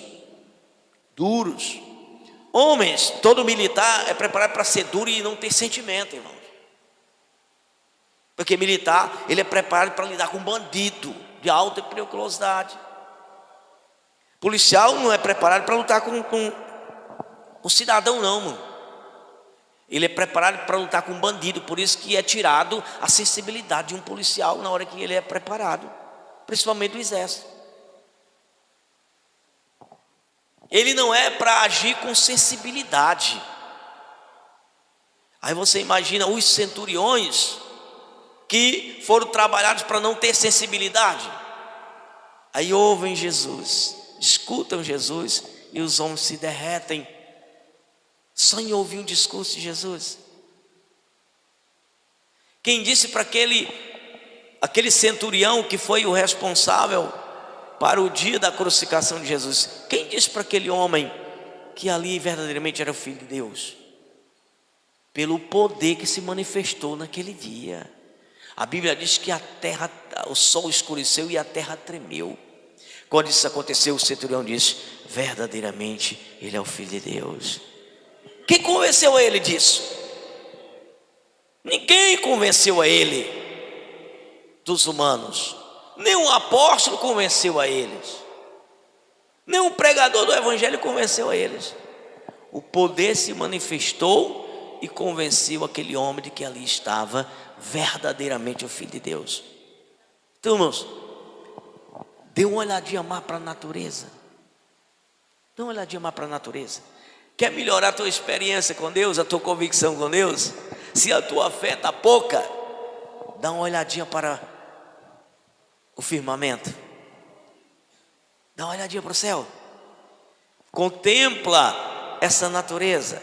homens. Todo militar é preparado para ser duro e não ter sentimento, irmão. Porque militar, ele é preparado para lidar com bandido de alta periculosidade. Policial não é preparado para lutar com cidadão, não, mano. Ele é preparado para lutar com bandido. Por isso que é tirado a sensibilidade de um policial na hora que ele é preparado, principalmente do exército. Ele não é para agir com sensibilidade. Aí você imagina os centuriões que foram trabalhados para não ter sensibilidade. Aí ouvem Jesus, escutam Jesus, e os homens se derretem só em ouvir um discurso de Jesus. Quem disse para aquele centurião que foi o responsável para o dia da crucificação de Jesus, quem disse para aquele homem que ali verdadeiramente era o Filho de Deus? Pelo poder que se manifestou naquele dia. A Bíblia diz que o sol escureceu e a terra tremeu. Quando isso aconteceu, o centurião disse: verdadeiramente ele é o Filho de Deus. Quem convenceu ele disso? Ninguém convenceu a ele dos humanos. Nenhum apóstolo convenceu a eles. Nenhum pregador do evangelho convenceu a eles. O poder se manifestou e convenceu aquele homem de que ali estava verdadeiramente o Filho de Deus. Então, irmãos, dê uma olhadinha mais para a natureza. Dê uma olhadinha mais para a natureza. Quer melhorar a tua experiência com Deus, a tua convicção com Deus? Se a tua fé está pouca, dá uma olhadinha para o firmamento. Dá uma olhadinha para o céu. Contempla essa natureza.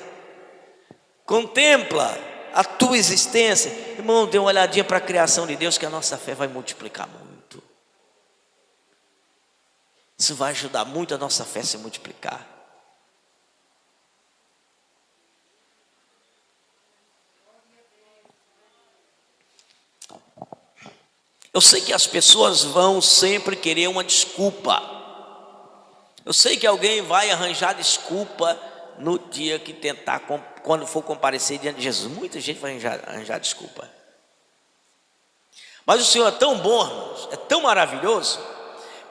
Contempla a tua existência. Irmão, dê uma olhadinha para a criação de Deus, que a nossa fé vai multiplicar muito. Isso vai ajudar muito a nossa fé a se multiplicar. Eu sei que as pessoas vão sempre querer uma desculpa. Eu sei que alguém vai arranjar desculpa no dia que tentar, quando for comparecer diante de Jesus. Muita gente vai arranjar desculpa. Mas o Senhor é tão bom, irmãos, é tão maravilhoso,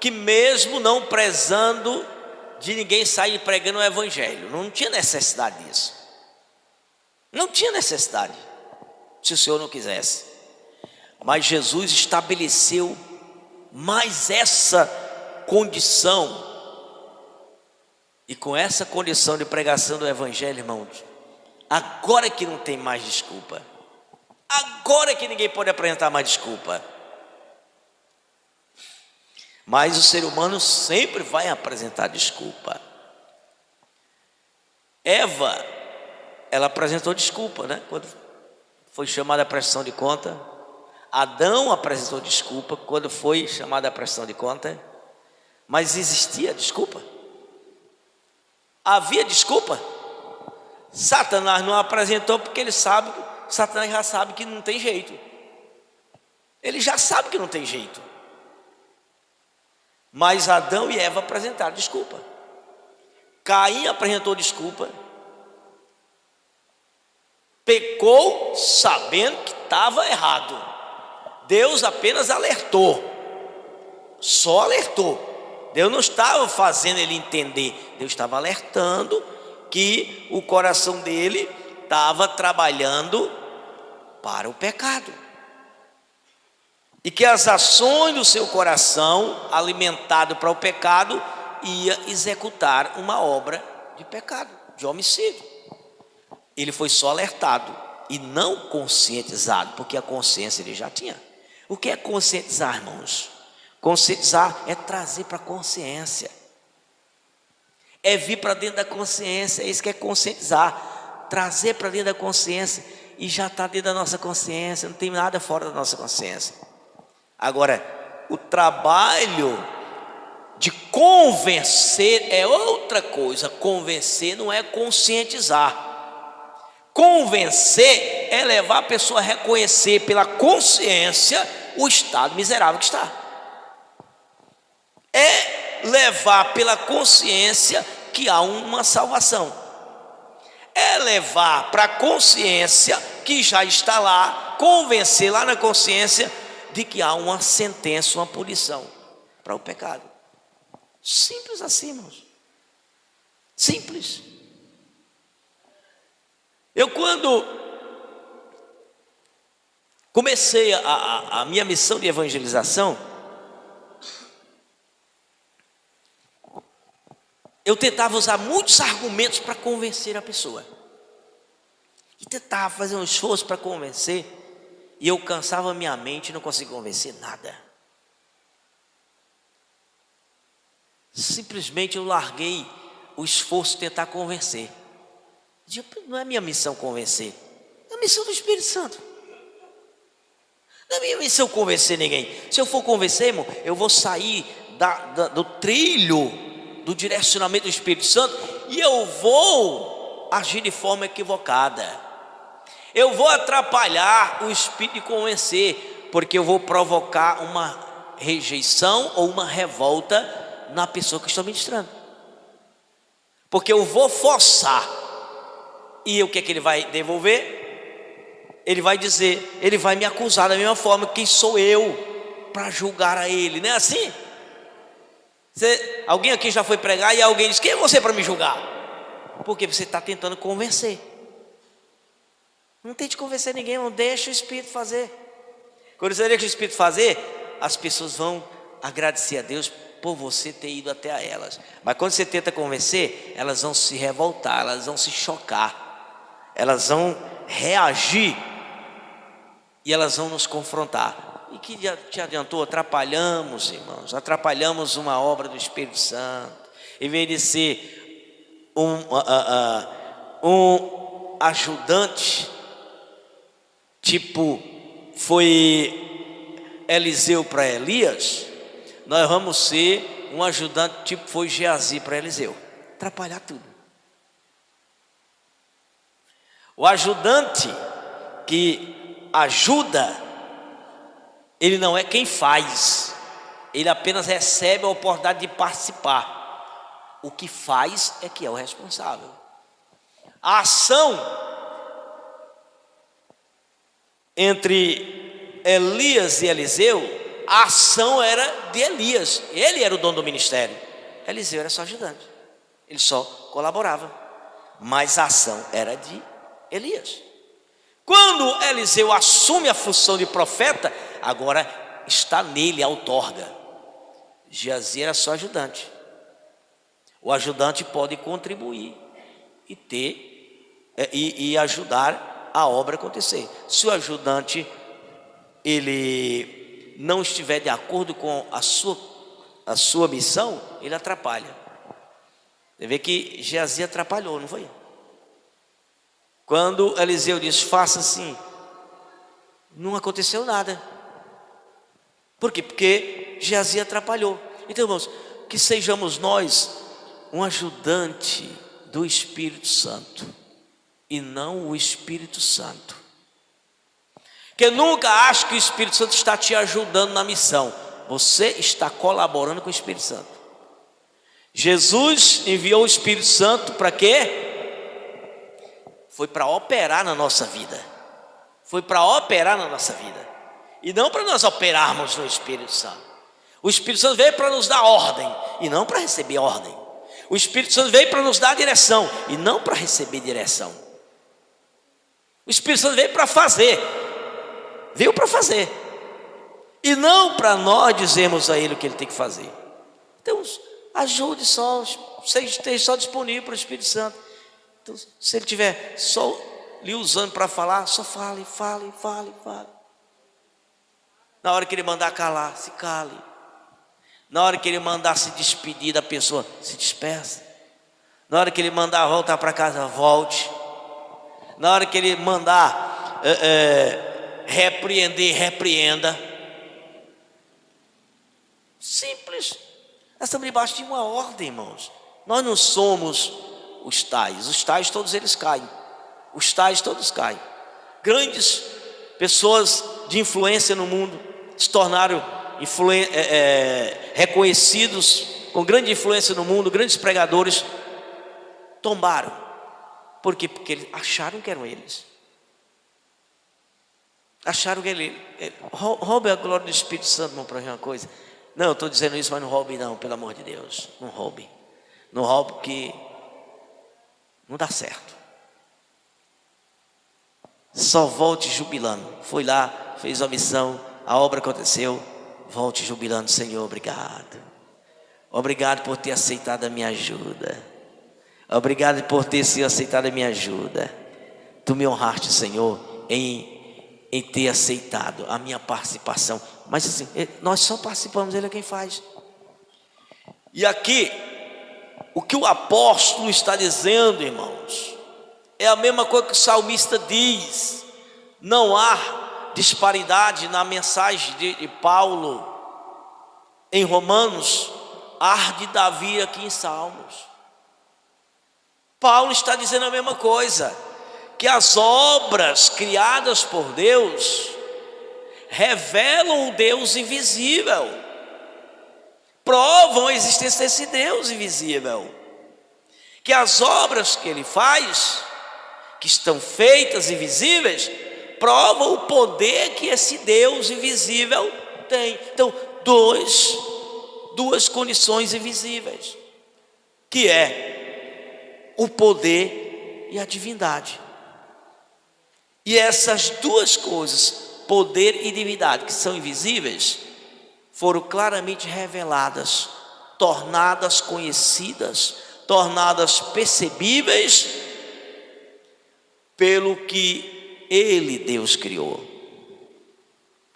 que mesmo não prezando de ninguém sair pregando o evangelho, não tinha necessidade disso. Não tinha necessidade, se o Senhor não quisesse. Mas Jesus estabeleceu mais essa condição. E com essa condição de pregação do evangelho, irmãos, agora que não tem mais desculpa. Agora que ninguém pode apresentar mais desculpa. Mas o ser humano sempre vai apresentar desculpa. Eva, ela apresentou desculpa, né? Quando foi chamada a prestação de conta. Adão apresentou desculpa quando foi chamado a prestação de conta. Mas existia desculpa? Havia desculpa? Satanás não apresentou porque ele sabe, Satanás já sabe que não tem jeito. Ele já sabe que não tem jeito. Mas Adão e Eva apresentaram desculpa. Caim apresentou desculpa. Pecou sabendo que estava errado. Deus apenas alertou. Só alertou. Deus não estava fazendo ele entender. Deus estava alertando que o coração dele estava trabalhando para o pecado. E que as ações do seu coração, alimentado para o pecado, ia executar uma obra de pecado, de homicídio. Ele foi só alertado e não conscientizado, porque a consciência ele já tinha. O que é conscientizar, irmãos? Conscientizar é trazer para a consciência, é vir para dentro da consciência. É isso que é conscientizar, trazer para dentro da consciência, e já está dentro da nossa consciência, não tem nada fora da nossa consciência. Agora, o trabalho de convencer é outra coisa. Convencer não é conscientizar. Convencer é levar a pessoa a reconhecer pela consciência o estado miserável que está. É levar pela consciência que há uma salvação. É levar para a consciência que já está lá, convencer lá na consciência de que há uma sentença, uma punição para o pecado. Simples assim, irmãos. Simples. Eu, quando comecei a minha missão de evangelização, eu tentava usar muitos argumentos para convencer a pessoa. E tentava fazer um esforço para convencer, e eu cansava minha mente e não conseguia convencer nada. Simplesmente eu larguei o esforço de tentar convencer. Não é minha missão convencer, é a missão do Espírito Santo. Não é minha missão convencer ninguém. Se eu for convencer, irmão, eu vou sair do trilho, do direcionamento do Espírito Santo, e eu vou agir de forma equivocada. Eu vou atrapalhar o Espírito de convencer, porque eu vou provocar uma rejeição ou uma revolta na pessoa que estou ministrando. Porque eu vou forçar. E o que é que ele vai devolver? Ele vai dizer, ele vai me acusar da mesma forma. Quem sou eu para julgar a ele? Não é assim? Alguém aqui já foi pregar e alguém diz: quem é você para me julgar? Porque você está tentando convencer. Não tente convencer ninguém, não deixa o Espírito fazer. Quando você deixa o Espírito fazer, as pessoas vão agradecer a Deus por você ter ido até a elas. Mas quando você tenta convencer, elas vão se revoltar, elas vão se chocar, elas vão reagir e elas vão nos confrontar. E que te adiantou? Atrapalhamos, irmãos, atrapalhamos uma obra do Espírito Santo. Em vez de ser um ajudante, tipo foi Eliseu para Elias, nós vamos ser um ajudante tipo foi Geazi para Eliseu. Atrapalhar tudo. O ajudante que ajuda, ele não é quem faz, ele apenas recebe a oportunidade de participar. O que faz é que é o responsável. A ação entre Elias e Eliseu, a ação era de Elias, ele era o dono do ministério. Eliseu era só ajudante, ele só colaborava, mas a ação era de Elias. Quando Eliseu assume a função de profeta, agora está nele a outorga. Geazi era só ajudante. O ajudante pode contribuir e ajudar a obra acontecer. Se o ajudante ele não estiver de acordo com a sua missão, ele atrapalha. Você vê que Geazi atrapalhou, não foi? Quando Eliseu diz: faça assim, não aconteceu nada. Por quê? Porque Geazi atrapalhou. Então, irmãos, que sejamos nós um ajudante do Espírito Santo e não o Espírito Santo. Que nunca ache que o Espírito Santo está te ajudando na missão. você está colaborando com o Espírito Santo. Jesus enviou o Espírito Santo para quê? Foi para operar na nossa vida. Foi para operar na nossa vida. E não para nós operarmos no Espírito Santo. O Espírito Santo veio para nos dar ordem e não para receber ordem. O Espírito Santo veio para nos dar direção e não para receber direção. O Espírito Santo veio para fazer. Veio para fazer. E não para nós dizermos a Ele o que Ele tem que fazer. Então, ajude só, esteja só disponível para o Espírito Santo. Então, se Ele estiver só lhe usando para falar, só fale. Na hora que Ele mandar calar, se cale. Na hora que Ele mandar se despedir da pessoa, se despeça. Na hora que Ele mandar voltar para casa, volte. Na hora que Ele mandar repreender, repreenda. Simples. Nós estamos debaixo de uma ordem, irmãos. Nós não somos os tais todos eles caem. Os tais todos caem. Grandes pessoas de influência no mundo se tornaram reconhecidos com grande influência no mundo. Grandes pregadores tombaram. Por quê? Porque eles acharam que eram eles. Acharam que ele roube a glória do Espírito Santo, irmão, para uma coisa. Não, eu estou dizendo isso, mas não roube não, pelo amor de Deus. Não roube. Não roube porque não dá certo. Só volte jubilando. Foi lá, fez a missão, a obra aconteceu. Volte jubilando, Senhor, obrigado. Obrigado por ter aceitado a minha ajuda. Obrigado por ter sido aceitado a minha ajuda. Tu me honraste, Senhor, em ter aceitado a minha participação. Mas assim, nós só participamos, Ele é quem faz. E aqui, o que o apóstolo está dizendo, irmãos, é a mesma coisa que o salmista diz. Não há disparidade na mensagem de Paulo em Romanos, há de Davi aqui em Salmos. Paulo está dizendo a mesma coisa, que as obras criadas por Deus revelam o Deus invisível, provam a existência desse Deus invisível, que as obras que Ele faz, que estão feitas invisíveis, provam o poder que esse Deus invisível tem. Então, duas condições invisíveis, que é o poder e a divindade. E essas duas coisas, poder e divindade, que são invisíveis, foram claramente reveladas, tornadas conhecidas, tornadas percebíveis pelo que Ele, Deus, criou.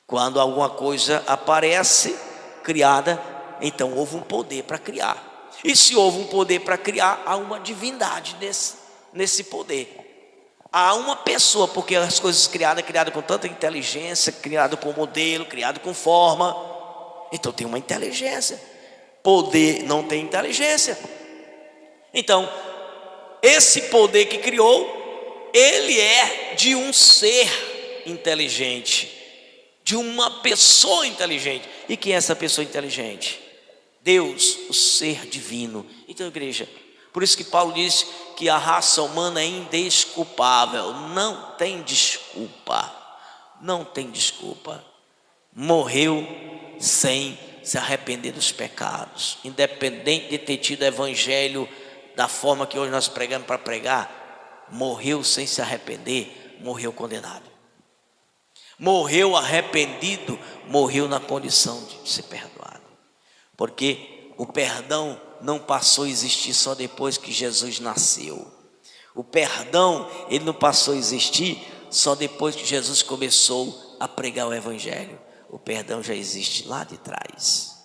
Quando alguma coisa aparece criada, então houve um poder para criar. E se houve um poder para criar, há uma divindade nesse poder. Há uma pessoa, porque as coisas criadas com tanta inteligência, criado com modelo, criado com forma, então tem uma inteligência. Poder não tem inteligência. Então, esse poder que criou, ele é de um ser inteligente, de uma pessoa inteligente. E quem é essa pessoa inteligente? Deus, o ser divino. Então, igreja, por isso que Paulo diz que a raça humana é indesculpável. Não tem desculpa. Não tem desculpa. Morreu sem se arrepender dos pecados. Independente de ter tido evangelho da forma que hoje nós pregamos para pregar, morreu sem se arrepender, morreu condenado. Morreu arrependido, morreu na condição de ser perdoado. Porque o perdão não passou a existir só depois que Jesus nasceu. O perdão, ele não passou a existir só depois que Jesus começou a pregar o evangelho. O perdão já existe lá de trás.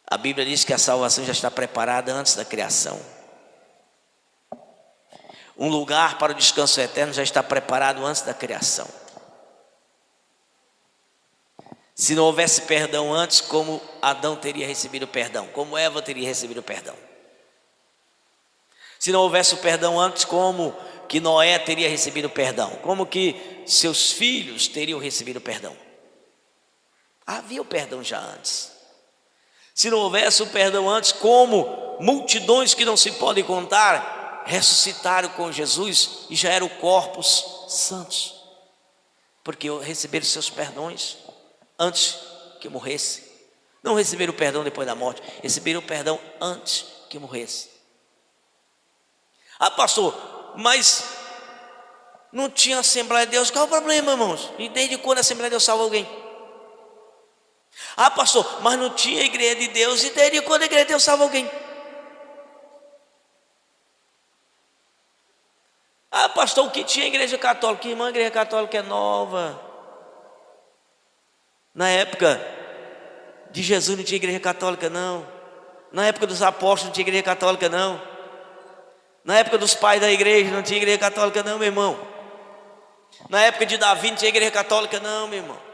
A Bíblia diz que a salvação já está preparada antes da criação. Um lugar para o descanso eterno já está preparado antes da criação. Se não houvesse perdão antes, como Adão teria recebido perdão? Como Eva teria recebido perdão? Se não houvesse o perdão antes, como que Noé teria recebido perdão? Como que seus filhos teriam recebido perdão? Havia o perdão já antes. Se não houvesse o perdão antes, como multidões que não se podem contar ressuscitaram com Jesus e já eram corpos santos, porque receberam seus perdões antes que morresse. Não receberam o perdão depois da morte, receberam o perdão antes que morresse. Ah, pastor, mas não tinha Assembleia de Deus. Qual é o problema, irmãos? E desde quando a Assembleia de Deus salva alguém? Ah, pastor, mas não tinha Igreja de Deus. E desde quando a Igreja de Deus salva alguém? Ah, pastor, o que tinha Igreja Católica? Irmã, a Igreja Católica é nova. Na época de Jesus não tinha Igreja Católica, não. Na época dos apóstolos não tinha Igreja Católica, não. Na época dos pais da igreja não tinha Igreja Católica, não, meu irmão. Na época de Davi não tinha Igreja Católica, não, meu irmão.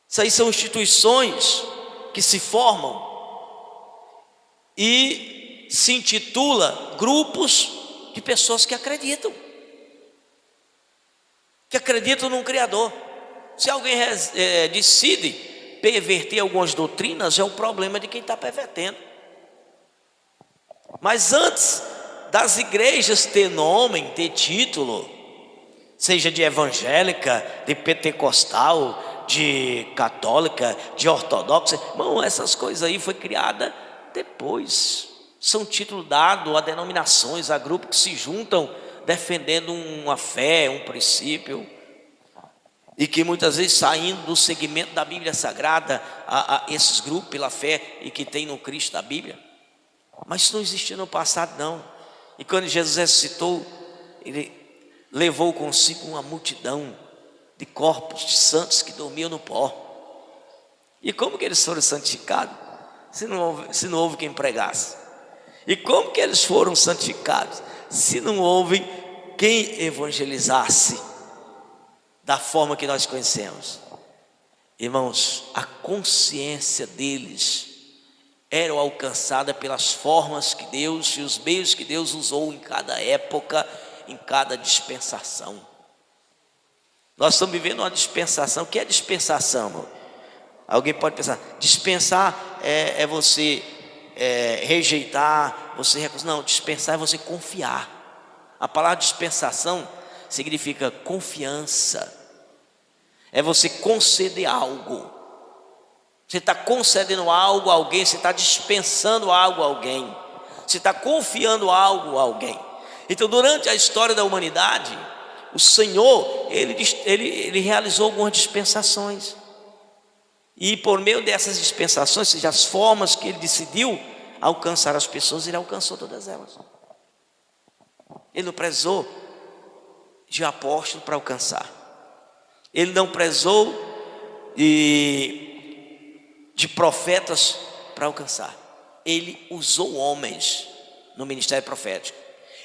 Isso aí são instituições que se formam e se intitula grupos de pessoas que acreditam num Criador. Se alguém decide perverter algumas doutrinas, é o problema de quem está pervertendo. Mas antes das igrejas ter nome, ter título, seja de evangélica, de pentecostal, de católica, de ortodoxa, irmão, essas coisas aí foi criada depois. São títulos dados a denominações, a grupos que se juntam defendendo uma fé, um princípio, e que muitas vezes saindo do segmento da Bíblia Sagrada, a esses grupos pela fé e que tem no Cristo da Bíblia. Mas isso não existia no passado, não. E quando Jesus ressuscitou, ele levou consigo uma multidão de corpos de santos que dormiam no pó. E como que eles foram santificados? Se não houve quem pregasse. E como que eles foram santificados? Se não houve quem evangelizasse da forma que nós conhecemos. Irmãos, a consciência deles era alcançada pelas formas que Deus e os meios que Deus usou em cada época, em cada dispensação. Nós estamos vivendo uma dispensação. O que é dispensação, irmão? Alguém pode pensar, dispensar é você rejeitar, você recusar. Não, dispensar é você confiar. A palavra dispensação significa confiança. É você conceder algo. Você está concedendo algo a alguém, você está dispensando algo a alguém, você está confiando algo a alguém. Então, durante a história da humanidade, o Senhor, ele realizou algumas dispensações. E por meio dessas dispensações, ou seja, as formas que ele decidiu alcançar as pessoas, ele alcançou todas elas. Ele não prezou de apóstolo para alcançar. Ele não prezou de profetas para alcançar. Ele usou homens no ministério profético.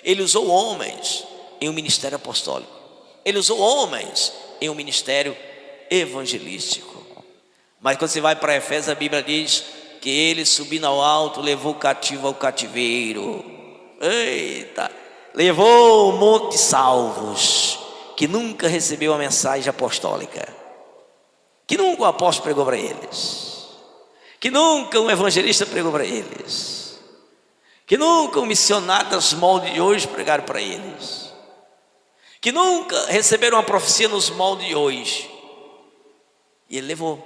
Ele usou homens em um ministério apostólico. Ele usou homens em um ministério evangelístico. Mas quando você vai para Efésios, a Bíblia diz que ele, subindo ao alto, levou o cativo ao cativeiro. Eita! Levou um monte de salvos que nunca recebeu a mensagem apostólica, que nunca o apóstolo pregou para eles, que nunca um evangelista pregou para eles, que nunca um missionário dos moldes de hoje pregaram para eles, que nunca receberam uma profecia nos moldes de hoje. E ele levou,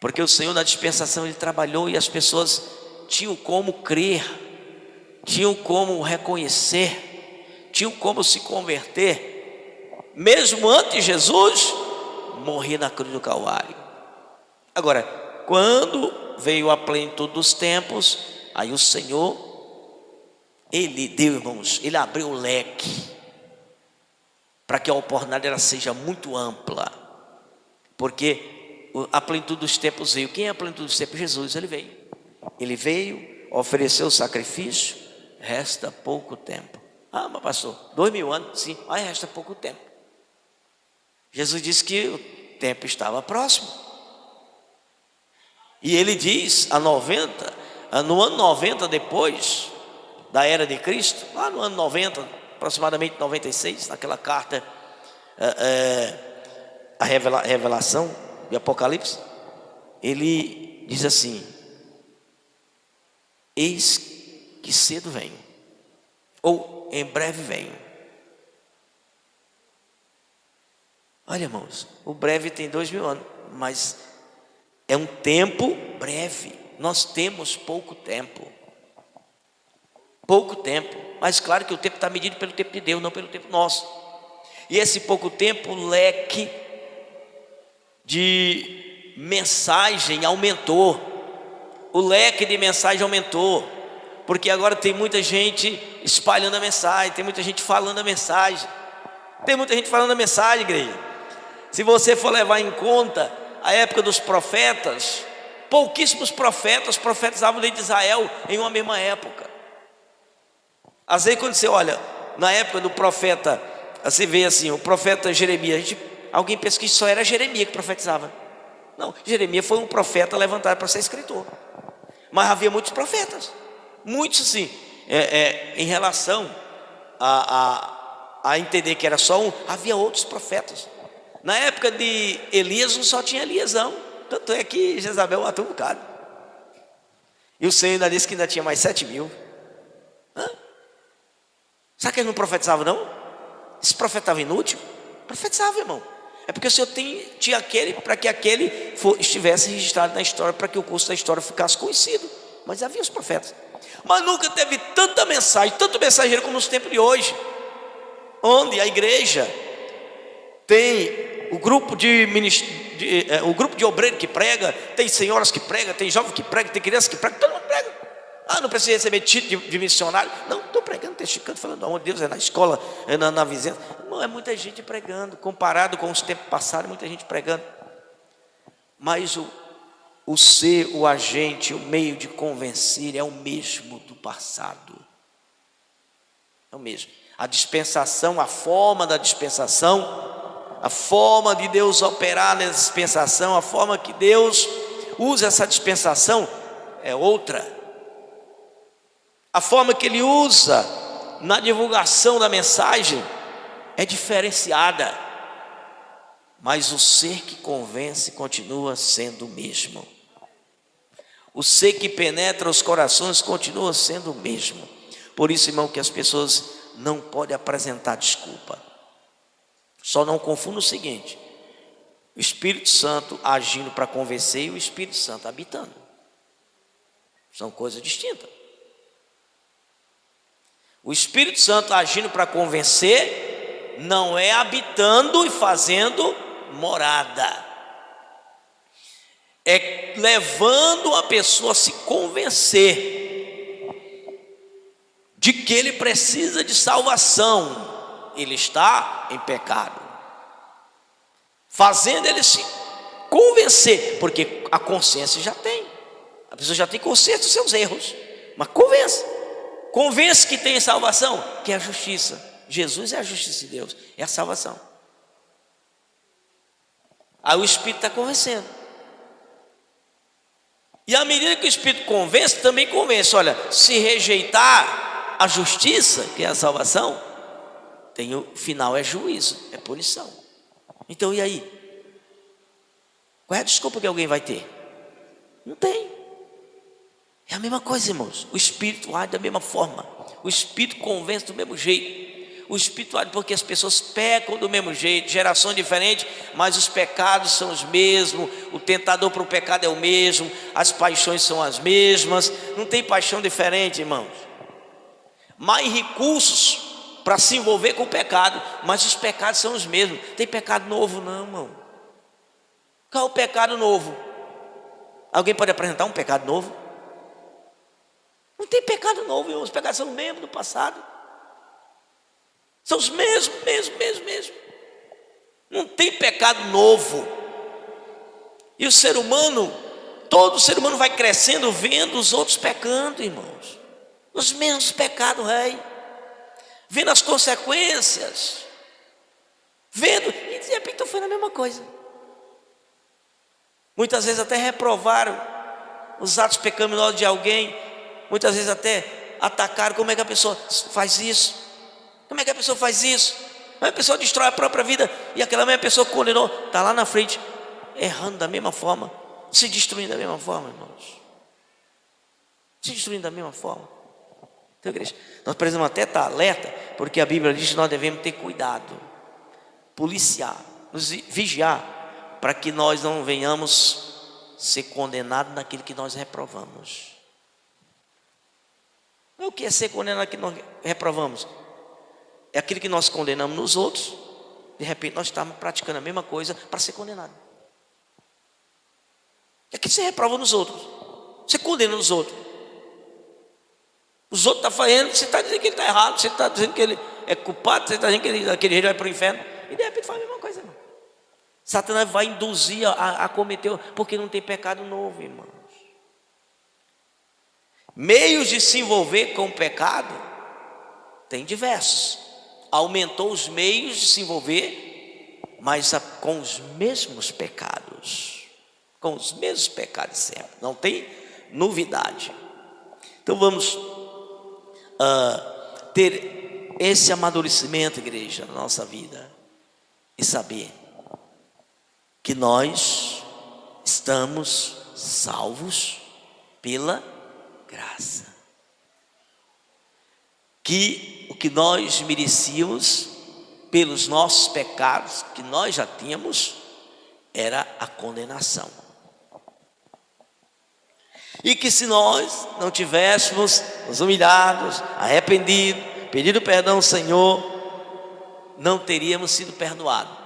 porque o Senhor na dispensação ele trabalhou e as pessoas tinham como crer, tinham como reconhecer, tinham como se converter, mesmo antes de Jesus morrer na cruz do Calvário. Agora, quando veio a plenitude dos tempos, aí o Senhor, ele deu, irmãos, ele abriu o leque para que a oportunidade ela seja muito ampla, porque a plenitude dos tempos veio. Quem é a plenitude dos tempos? Jesus. Ele veio, ofereceu o sacrifício. Resta pouco tempo. Ah, mas pastor, 2000 anos, sim, mas resta pouco tempo. Jesus disse que o tempo estava próximo. E ele diz, no ano 90 depois da era de Cristo, lá no ano 90, aproximadamente 96, naquela carta a revelação de Apocalipse, ele diz assim: eis que cedo venho, ou em breve venho. Olha, irmãos, o breve tem 2000 anos, mas é um tempo breve. Nós temos pouco tempo. Pouco tempo. Mas claro que o tempo está medido pelo tempo de Deus, não pelo tempo nosso. E esse pouco tempo, o leque de mensagem aumentou. O leque de mensagem aumentou. Porque agora tem muita gente espalhando a mensagem, tem muita gente falando a mensagem. Tem muita gente falando a mensagem, igreja. Se você for levar em conta a época dos profetas, pouquíssimos profetas profetizavam a lei de Israel em uma mesma época. Às vezes quando você olha, na época do profeta, você vê assim, o profeta Jeremias, alguém pensa que só era Jeremias que profetizava. Não, Jeremias foi um profeta levantado para ser escritor. Mas havia muitos profetas, muitos assim, em relação a entender que era só um, havia outros profetas. Na época de Elias não só tinha Eliasão, tanto é que Jezabel matou um bocado. E o Senhor ainda disse que ainda tinha mais 7.000. Sabe que ele não profetizava não? Esse profeta estava inútil? Profetizava, irmão. É porque o Senhor tinha aquele, para que aquele estivesse registrado na história, para que o curso da história ficasse conhecido. Mas havia os profetas. Mas nunca teve tanta mensagem, tanto mensageiro como nos tempos de hoje, onde a igreja tem o grupo o grupo de obreiro que prega, tem senhoras que pregam, tem jovens que pregam, tem crianças que pregam, todo mundo prega. Não precisa receber título de missionário. Não, estou pregando, testificando, falando onde Deus é, na escola, na vizinhança. Não, é muita gente pregando, comparado com os tempos passados, muita gente pregando. Mas o ser, o agente, o meio de convencer é o mesmo do passado. É o mesmo. A dispensação, a forma da dispensação, a forma de Deus operar nessa dispensação, a forma que Deus usa essa dispensação é outra. A forma que Ele usa na divulgação da mensagem é diferenciada. Mas o ser que convence continua sendo o mesmo. O ser que penetra os corações continua sendo o mesmo. Por isso, irmão, que as pessoas não podem apresentar desculpa. Só não confunda o seguinte: o Espírito Santo agindo para convencer e o Espírito Santo habitando. São coisas distintas. O Espírito Santo agindo para convencer não é habitando e fazendo morada. É levando a pessoa a se convencer de que ele precisa de salvação. Ele está em pecado, fazendo ele se convencer, porque a consciência já tem. A pessoa já tem consciência dos seus erros, mas convence que tem salvação, que é a justiça. Jesus é a justiça de Deus, é a salvação. Aí o Espírito está convencendo. E à medida que o Espírito convence, também convence. Olha, se rejeitar a justiça, que é a salvação, o final é juízo, é punição. Então e aí? Qual é a desculpa que alguém vai ter? Não tem. É a mesma coisa, irmãos. O Espírito age da mesma forma. O Espírito convence do mesmo jeito. O Espírito age porque as pessoas pecam do mesmo jeito, gerações diferentes, mas os pecados são os mesmos, o tentador para o pecado é o mesmo, as paixões são as mesmas, não tem paixão diferente, irmãos. Mais recursos para se envolver com o pecado, mas os pecados são os mesmos. Tem pecado novo não, irmão. Qual é o pecado novo? Alguém pode apresentar um pecado novo? Não tem pecado novo, irmão. Os pecados são os mesmos do passado. São os mesmos. Não tem pecado novo. E o ser humano, todo ser humano vai crescendo vendo os outros pecando, irmãos. Os mesmos pecados, vendo as consequências, vendo, e de repente foi na mesma coisa. Muitas vezes até reprovaram os atos pecaminosos de alguém, muitas vezes até atacaram. Como é que a pessoa faz isso? Como é que a pessoa faz isso? A pessoa destrói a própria vida e aquela mesma pessoa que condenou está lá na frente, errando da mesma forma, se destruindo da mesma forma, irmãos. Se destruindo da mesma forma. Então, igreja, nós precisamos até estar alerta, porque a Bíblia diz que nós devemos ter cuidado, policiar, nos vigiar, para que nós não venhamos ser condenados naquilo que nós reprovamos. O que é ser condenado naquilo que nós reprovamos? É aquilo que nós condenamos nos outros, de repente nós estamos praticando a mesma coisa para ser condenado. É que você reprova nos outros, você condena nos outros. Os outros estão fazendo, você está dizendo que ele está errado, você está dizendo que ele é culpado, você está dizendo que ele daquele jeito vai para o inferno, e de repente faz a mesma coisa, irmão. Satanás vai induzir a cometer, porque não tem pecado novo, irmãos. Meios de se envolver com o pecado tem diversos. Aumentou os meios de se envolver, mas com os mesmos pecados. Com os mesmos pecados sempre. Não tem novidade. Então vamos ter esse amadurecimento, igreja, na nossa vida. E saber que nós estamos salvos pela graça, que o que nós merecíamos pelos nossos pecados que nós já tínhamos era a condenação, e que se nós não tivéssemos nos humilhados, arrependido, pedido perdão ao Senhor, não teríamos sido perdoados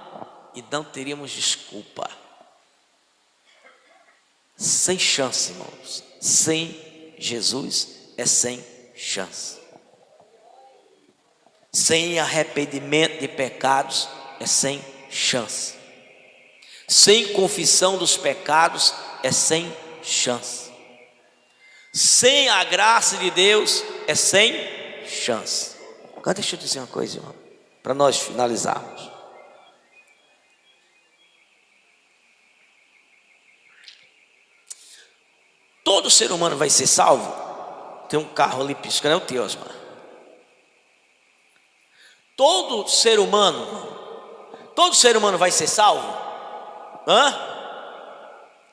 e não teríamos desculpa. Sem chance, irmãos. Sem Jesus é sem chance. Sem arrependimento de pecados é sem chance. Sem confissão dos pecados é sem chance. Sem a graça de Deus é sem chance. Agora deixa eu dizer uma coisa, irmão, para nós finalizarmos. Todo ser humano vai ser salvo? Tem um carro ali piscando, é o teu, Osmar. Todo ser humano vai ser salvo?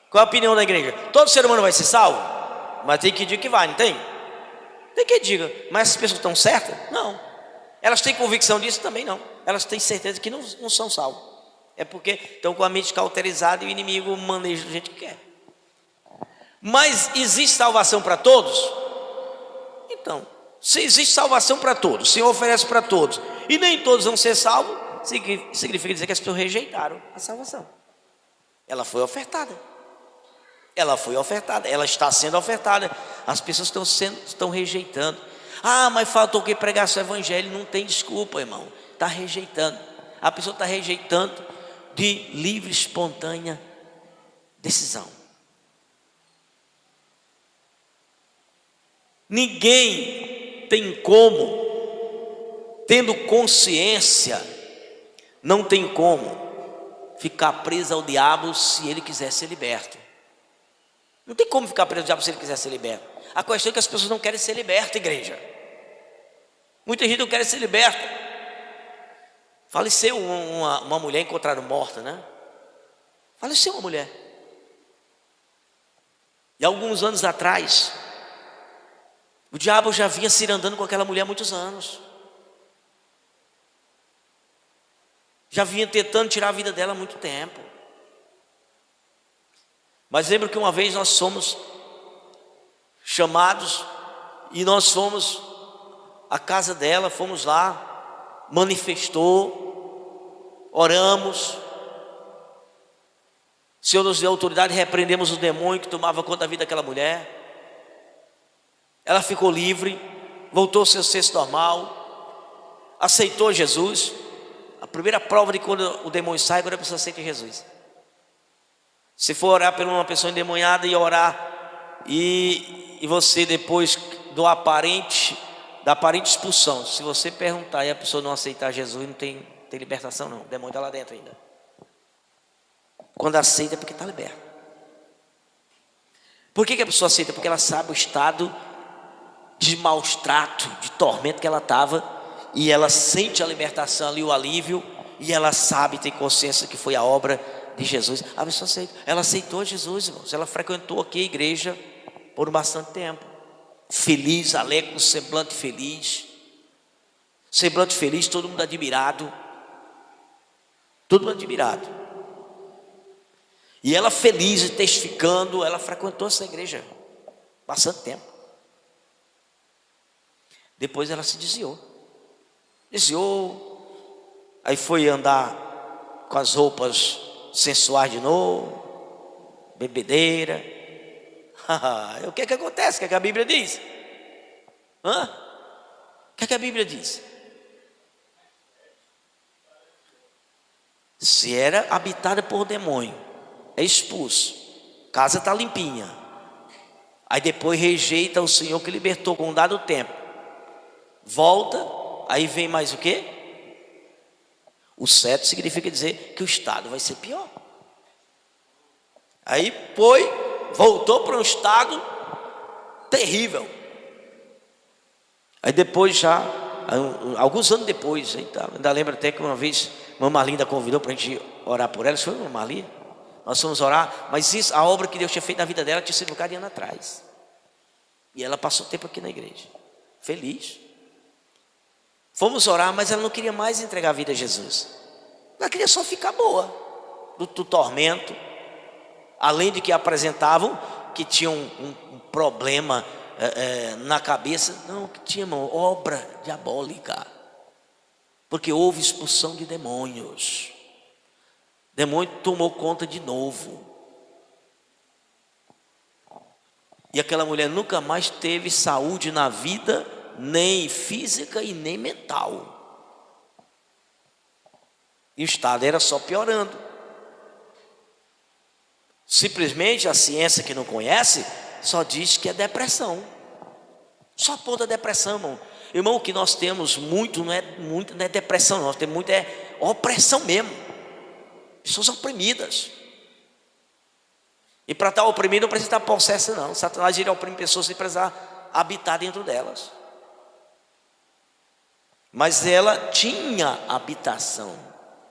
Qual a opinião da igreja? Todo ser humano vai ser salvo? Mas tem que dizer que vai, não tem? Tem que diga, mas as pessoas estão certas? Não. Elas têm convicção disso? Também não. Elas têm certeza que não são salvos. É porque estão com a mente cauterizada e o inimigo maneja do jeito que quer. Mas existe salvação para todos? Então, se existe salvação para todos, o Senhor oferece para todos, e nem todos vão ser salvos, significa dizer que as pessoas rejeitaram a salvação. Ela foi ofertada. Ela está sendo ofertada. As pessoas estão rejeitando. Mas faltou que pregasse o evangelho. Não tem desculpa, irmão. Está rejeitando. A pessoa está rejeitando de livre, espontânea decisão. Ninguém tem como, tendo consciência, não tem como ficar preso ao diabo se ele quiser ser liberto. Não tem como ficar preso ao diabo se ele quiser ser liberto. A questão é que as pessoas não querem ser libertas, igreja. Muita gente não quer ser liberta. Faleceu uma mulher, encontraram morta, né? Faleceu uma mulher. E alguns anos atrás, o diabo já vinha cirandando com aquela mulher há muitos anos. Já vinha tentando tirar a vida dela há muito tempo. Mas lembro que uma vez nós somos chamados e nós fomos à casa dela, fomos lá, manifestou, oramos. O Senhor nos deu autoridade, repreendemos o demônio que tomava conta da vida daquela mulher. Ela ficou livre, voltou ao seu senso normal, aceitou Jesus. A primeira prova de quando o demônio sai é quando a pessoa aceita Jesus. Se for orar por uma pessoa endemoniada e orar, e você depois da aparente expulsão, se você perguntar e a pessoa não aceitar Jesus, não tem libertação não, o demônio está lá dentro ainda. Quando aceita é porque está liberto. Por que a pessoa aceita? Porque ela sabe o estado de maus trato, de tormento que ela estava, e ela sente a libertação ali, o alívio, e ela sabe, tem consciência que foi a obra de Jesus. A pessoa aceitou, ela aceitou Jesus, irmãos. Ela frequentou aqui a igreja por bastante tempo, feliz, alegre, com semblante feliz, todo mundo admirado, e ela feliz e testificando. Ela frequentou essa igreja bastante tempo. Depois ela se desviou, aí foi andar com as roupas sensuais de novo, bebedeira. O que é que acontece? O que é que a Bíblia diz? O que é que a Bíblia diz? Se era habitada por demônio, é expulso, casa está limpinha, aí depois rejeita o Senhor que libertou com um dado tempo, volta, aí vem mais o quê? O certo significa dizer que o estado vai ser pior. Aí voltou para um estado terrível. Aí depois alguns anos depois, ainda lembro até que uma vez Mamãe Arlinda convidou para a gente orar por ela. Isso foi Mamãe Arlinda. Nós fomos orar, mas a obra que Deus tinha feito na vida dela tinha sido um bocado de ano atrás. E ela passou tempo aqui na igreja, feliz. Fomos orar, mas ela não queria mais entregar a vida a Jesus. Ela queria só ficar boa do tormento. Além de que apresentavam que tinha um problema na cabeça. Não, que tinha uma obra diabólica, porque houve expulsão de demônios. Demônio tomou conta de novo, e aquela mulher nunca mais teve saúde na vida, nem física e nem mental, e o estado era só piorando. Simplesmente a ciência que não conhece só diz que é depressão, só aponta depressão, irmão. Irmão, o que nós temos muito não é depressão, nós temos muito opressão mesmo, pessoas oprimidas. E para estar oprimido não precisa estar possessa, não. Satanás ele oprime pessoas sem precisar habitar dentro delas. Mas ela tinha habitação,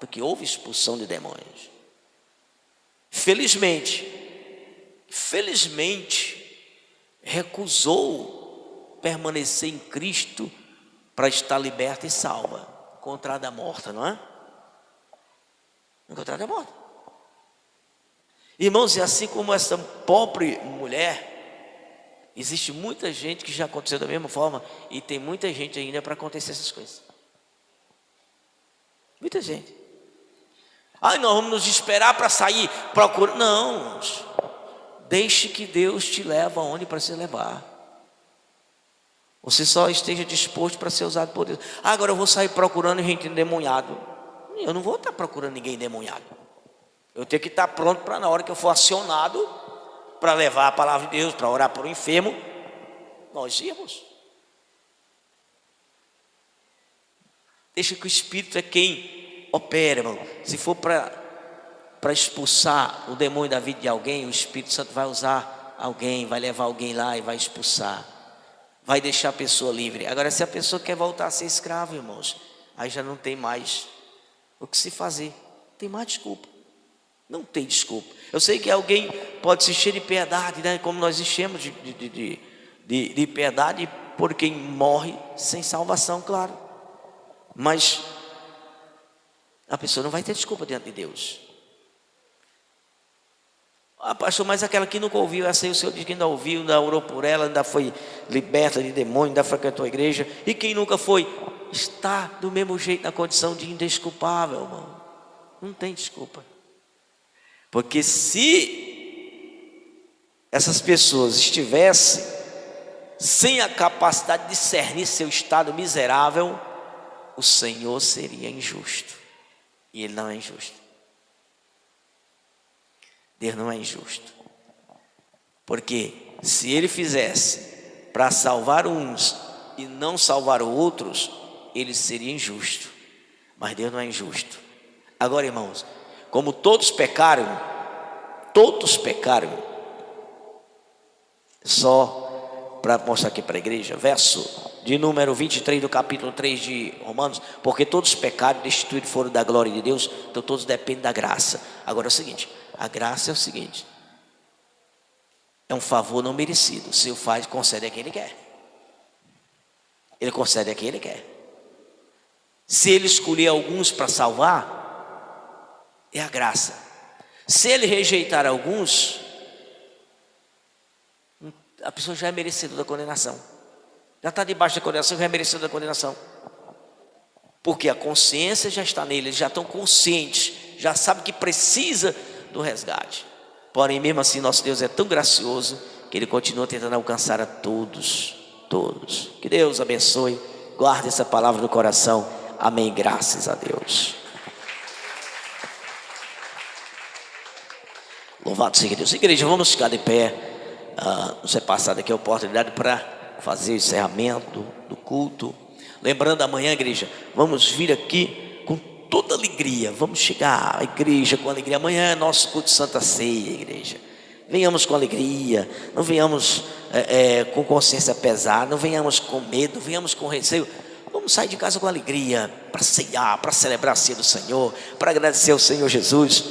porque houve expulsão de demônios. Felizmente, recusou permanecer em Cristo para estar liberta e salva, encontrada morta, não é? Encontrada morta. Irmãos, e assim como essa pobre mulher, existe muita gente que já aconteceu da mesma forma, e tem muita gente ainda para acontecer essas coisas. Muita gente. Nós vamos nos esperar para sair procurando. Não, deixe que Deus te leve aonde para se levar. Você só esteja disposto para ser usado por Deus. Agora eu vou sair procurando gente endemoniado. Eu não vou estar procurando ninguém endemoniado. Eu tenho que estar pronto para, na hora que eu for acionado para levar a palavra de Deus, para orar por um enfermo, nós irmos. Deixa que o Espírito é quem opera, irmão. Se for para expulsar o demônio da vida de alguém, o Espírito Santo vai usar alguém, vai levar alguém lá e vai expulsar, vai deixar a pessoa livre. Agora, se a pessoa quer voltar a ser escrava, irmãos, aí já não tem mais o que se fazer, não tem mais desculpa. Não tem desculpa. Eu sei que alguém pode se encher de piedade, né? Como nós enchemos de piedade por quem morre sem salvação, claro. Mas a pessoa não vai ter desculpa diante de Deus. Pastor, mas aquela que nunca ouviu, essa aí o Senhor diz que ainda ouviu, ainda orou por ela, ainda foi liberta de demônio, ainda frequentou a igreja. E quem nunca foi, está do mesmo jeito na condição de indesculpável, irmão. Não tem desculpa. Porque se essas pessoas estivessem sem a capacidade de discernir seu estado miserável, o Senhor seria injusto. E Ele não é injusto. Deus não é injusto. Porque se Ele fizesse para salvar uns e não salvar outros, Ele seria injusto. Mas Deus não é injusto. Agora, irmãos, como todos pecaram, só para mostrar aqui para a igreja, verso de número 23 do capítulo 3 de Romanos, porque todos os pecados destituídos foram da glória de Deus, então todos dependem da graça. Agora é o seguinte, a graça é o seguinte, é um favor não merecido. Se o faz, concede a quem ele quer. Ele concede a quem ele quer. Se ele escolher alguns para salvar, é a graça. Se ele rejeitar alguns, a pessoa já é merecedora da condenação. Já está debaixo da condenação, já é merecedor da condenação. Porque a consciência já está nele, eles já estão conscientes, já sabem que precisa do resgate. Porém, mesmo assim, nosso Deus é tão gracioso que Ele continua tentando alcançar a todos, todos. Que Deus abençoe, guarde essa palavra no coração. Amém, graças a Deus. Louvado seja Deus. Igreja, vamos ficar de pé. Nos é passada aqui a oportunidade para fazer o encerramento do culto. Lembrando, amanhã, igreja, vamos vir aqui com toda alegria. Vamos chegar à igreja com alegria. Amanhã é nosso culto de Santa Ceia, igreja. Venhamos com alegria, não venhamos com consciência pesada, não venhamos com medo, venhamos com receio. Vamos sair de casa com alegria, para ceiar, para celebrar a ceia do Senhor, para agradecer ao Senhor Jesus,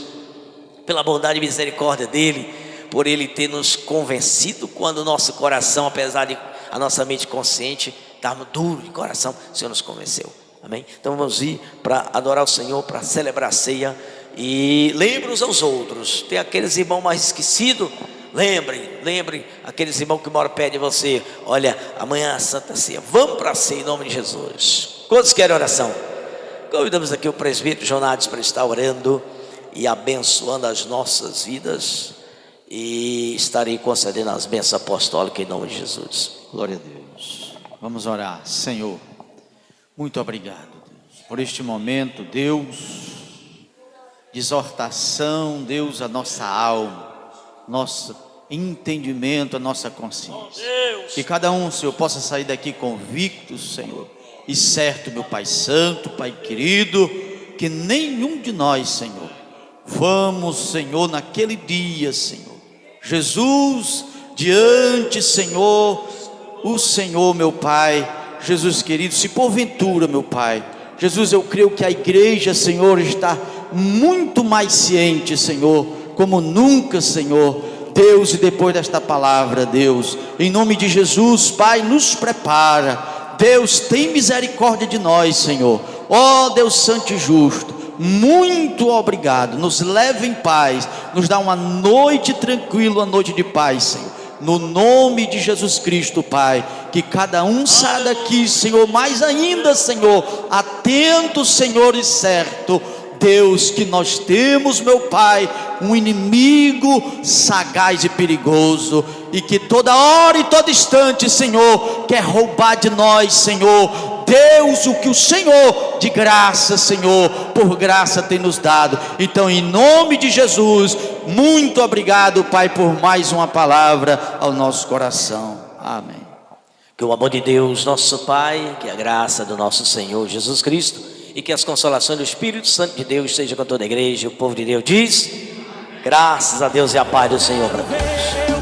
pela bondade e misericórdia dEle, por Ele ter nos convencido quando o nosso coração, apesar de a nossa mente consciente, estava duro de coração, o Senhor nos convenceu. Amém? Então vamos ir para adorar o Senhor, para celebrar a ceia. E lembre uns aos outros. Tem aqueles irmãos mais esquecidos, lembre aqueles irmãos que moram perto de você. Olha, amanhã é a Santa Ceia, vamos para a ceia em nome de Jesus. Quantos querem oração? Convidamos aqui o presbítero Jonades para estar orando e abençoando as nossas vidas, e estarei concedendo as bênçãos apostólicas em nome de Jesus. Glória a Deus. Vamos orar. Senhor, muito obrigado, Deus, por este momento, Deus, de exortação, Deus, a nossa alma, nosso entendimento, a nossa consciência. Que cada um, Senhor, possa sair daqui convicto, Senhor, e certo, meu Pai Santo, Pai querido, que nenhum de nós, Senhor, vamos, Senhor, naquele dia, Senhor, Jesus, diante, Senhor, o Senhor, meu Pai, Jesus querido, se porventura, meu Pai, Jesus, eu creio que a igreja, Senhor, está muito mais ciente, Senhor, como nunca, Senhor, Deus, e depois desta palavra, Deus, em nome de Jesus, Pai, nos prepara, Deus, tem misericórdia de nós, Senhor, ó Deus santo e justo, muito obrigado, nos leve em paz, nos dá uma noite tranquila, uma noite de paz, Senhor, no nome de Jesus Cristo, Pai, que cada um saia daqui, Senhor, mais ainda, Senhor, atento, Senhor, e certo, Deus, que nós temos, meu Pai, um inimigo sagaz e perigoso, e que toda hora e todo instante, Senhor, quer roubar de nós, Senhor, Deus, o que o Senhor de graça, Senhor, por graça tem nos dado. Então, em nome de Jesus, muito obrigado, Pai, por mais uma palavra ao nosso coração. Amém. Que o amor de Deus, nosso Pai, que a graça do nosso Senhor Jesus Cristo e que as consolações do Espírito Santo de Deus seja com toda a igreja. O povo de Deus diz: graças a Deus e a paz do Senhor para todos.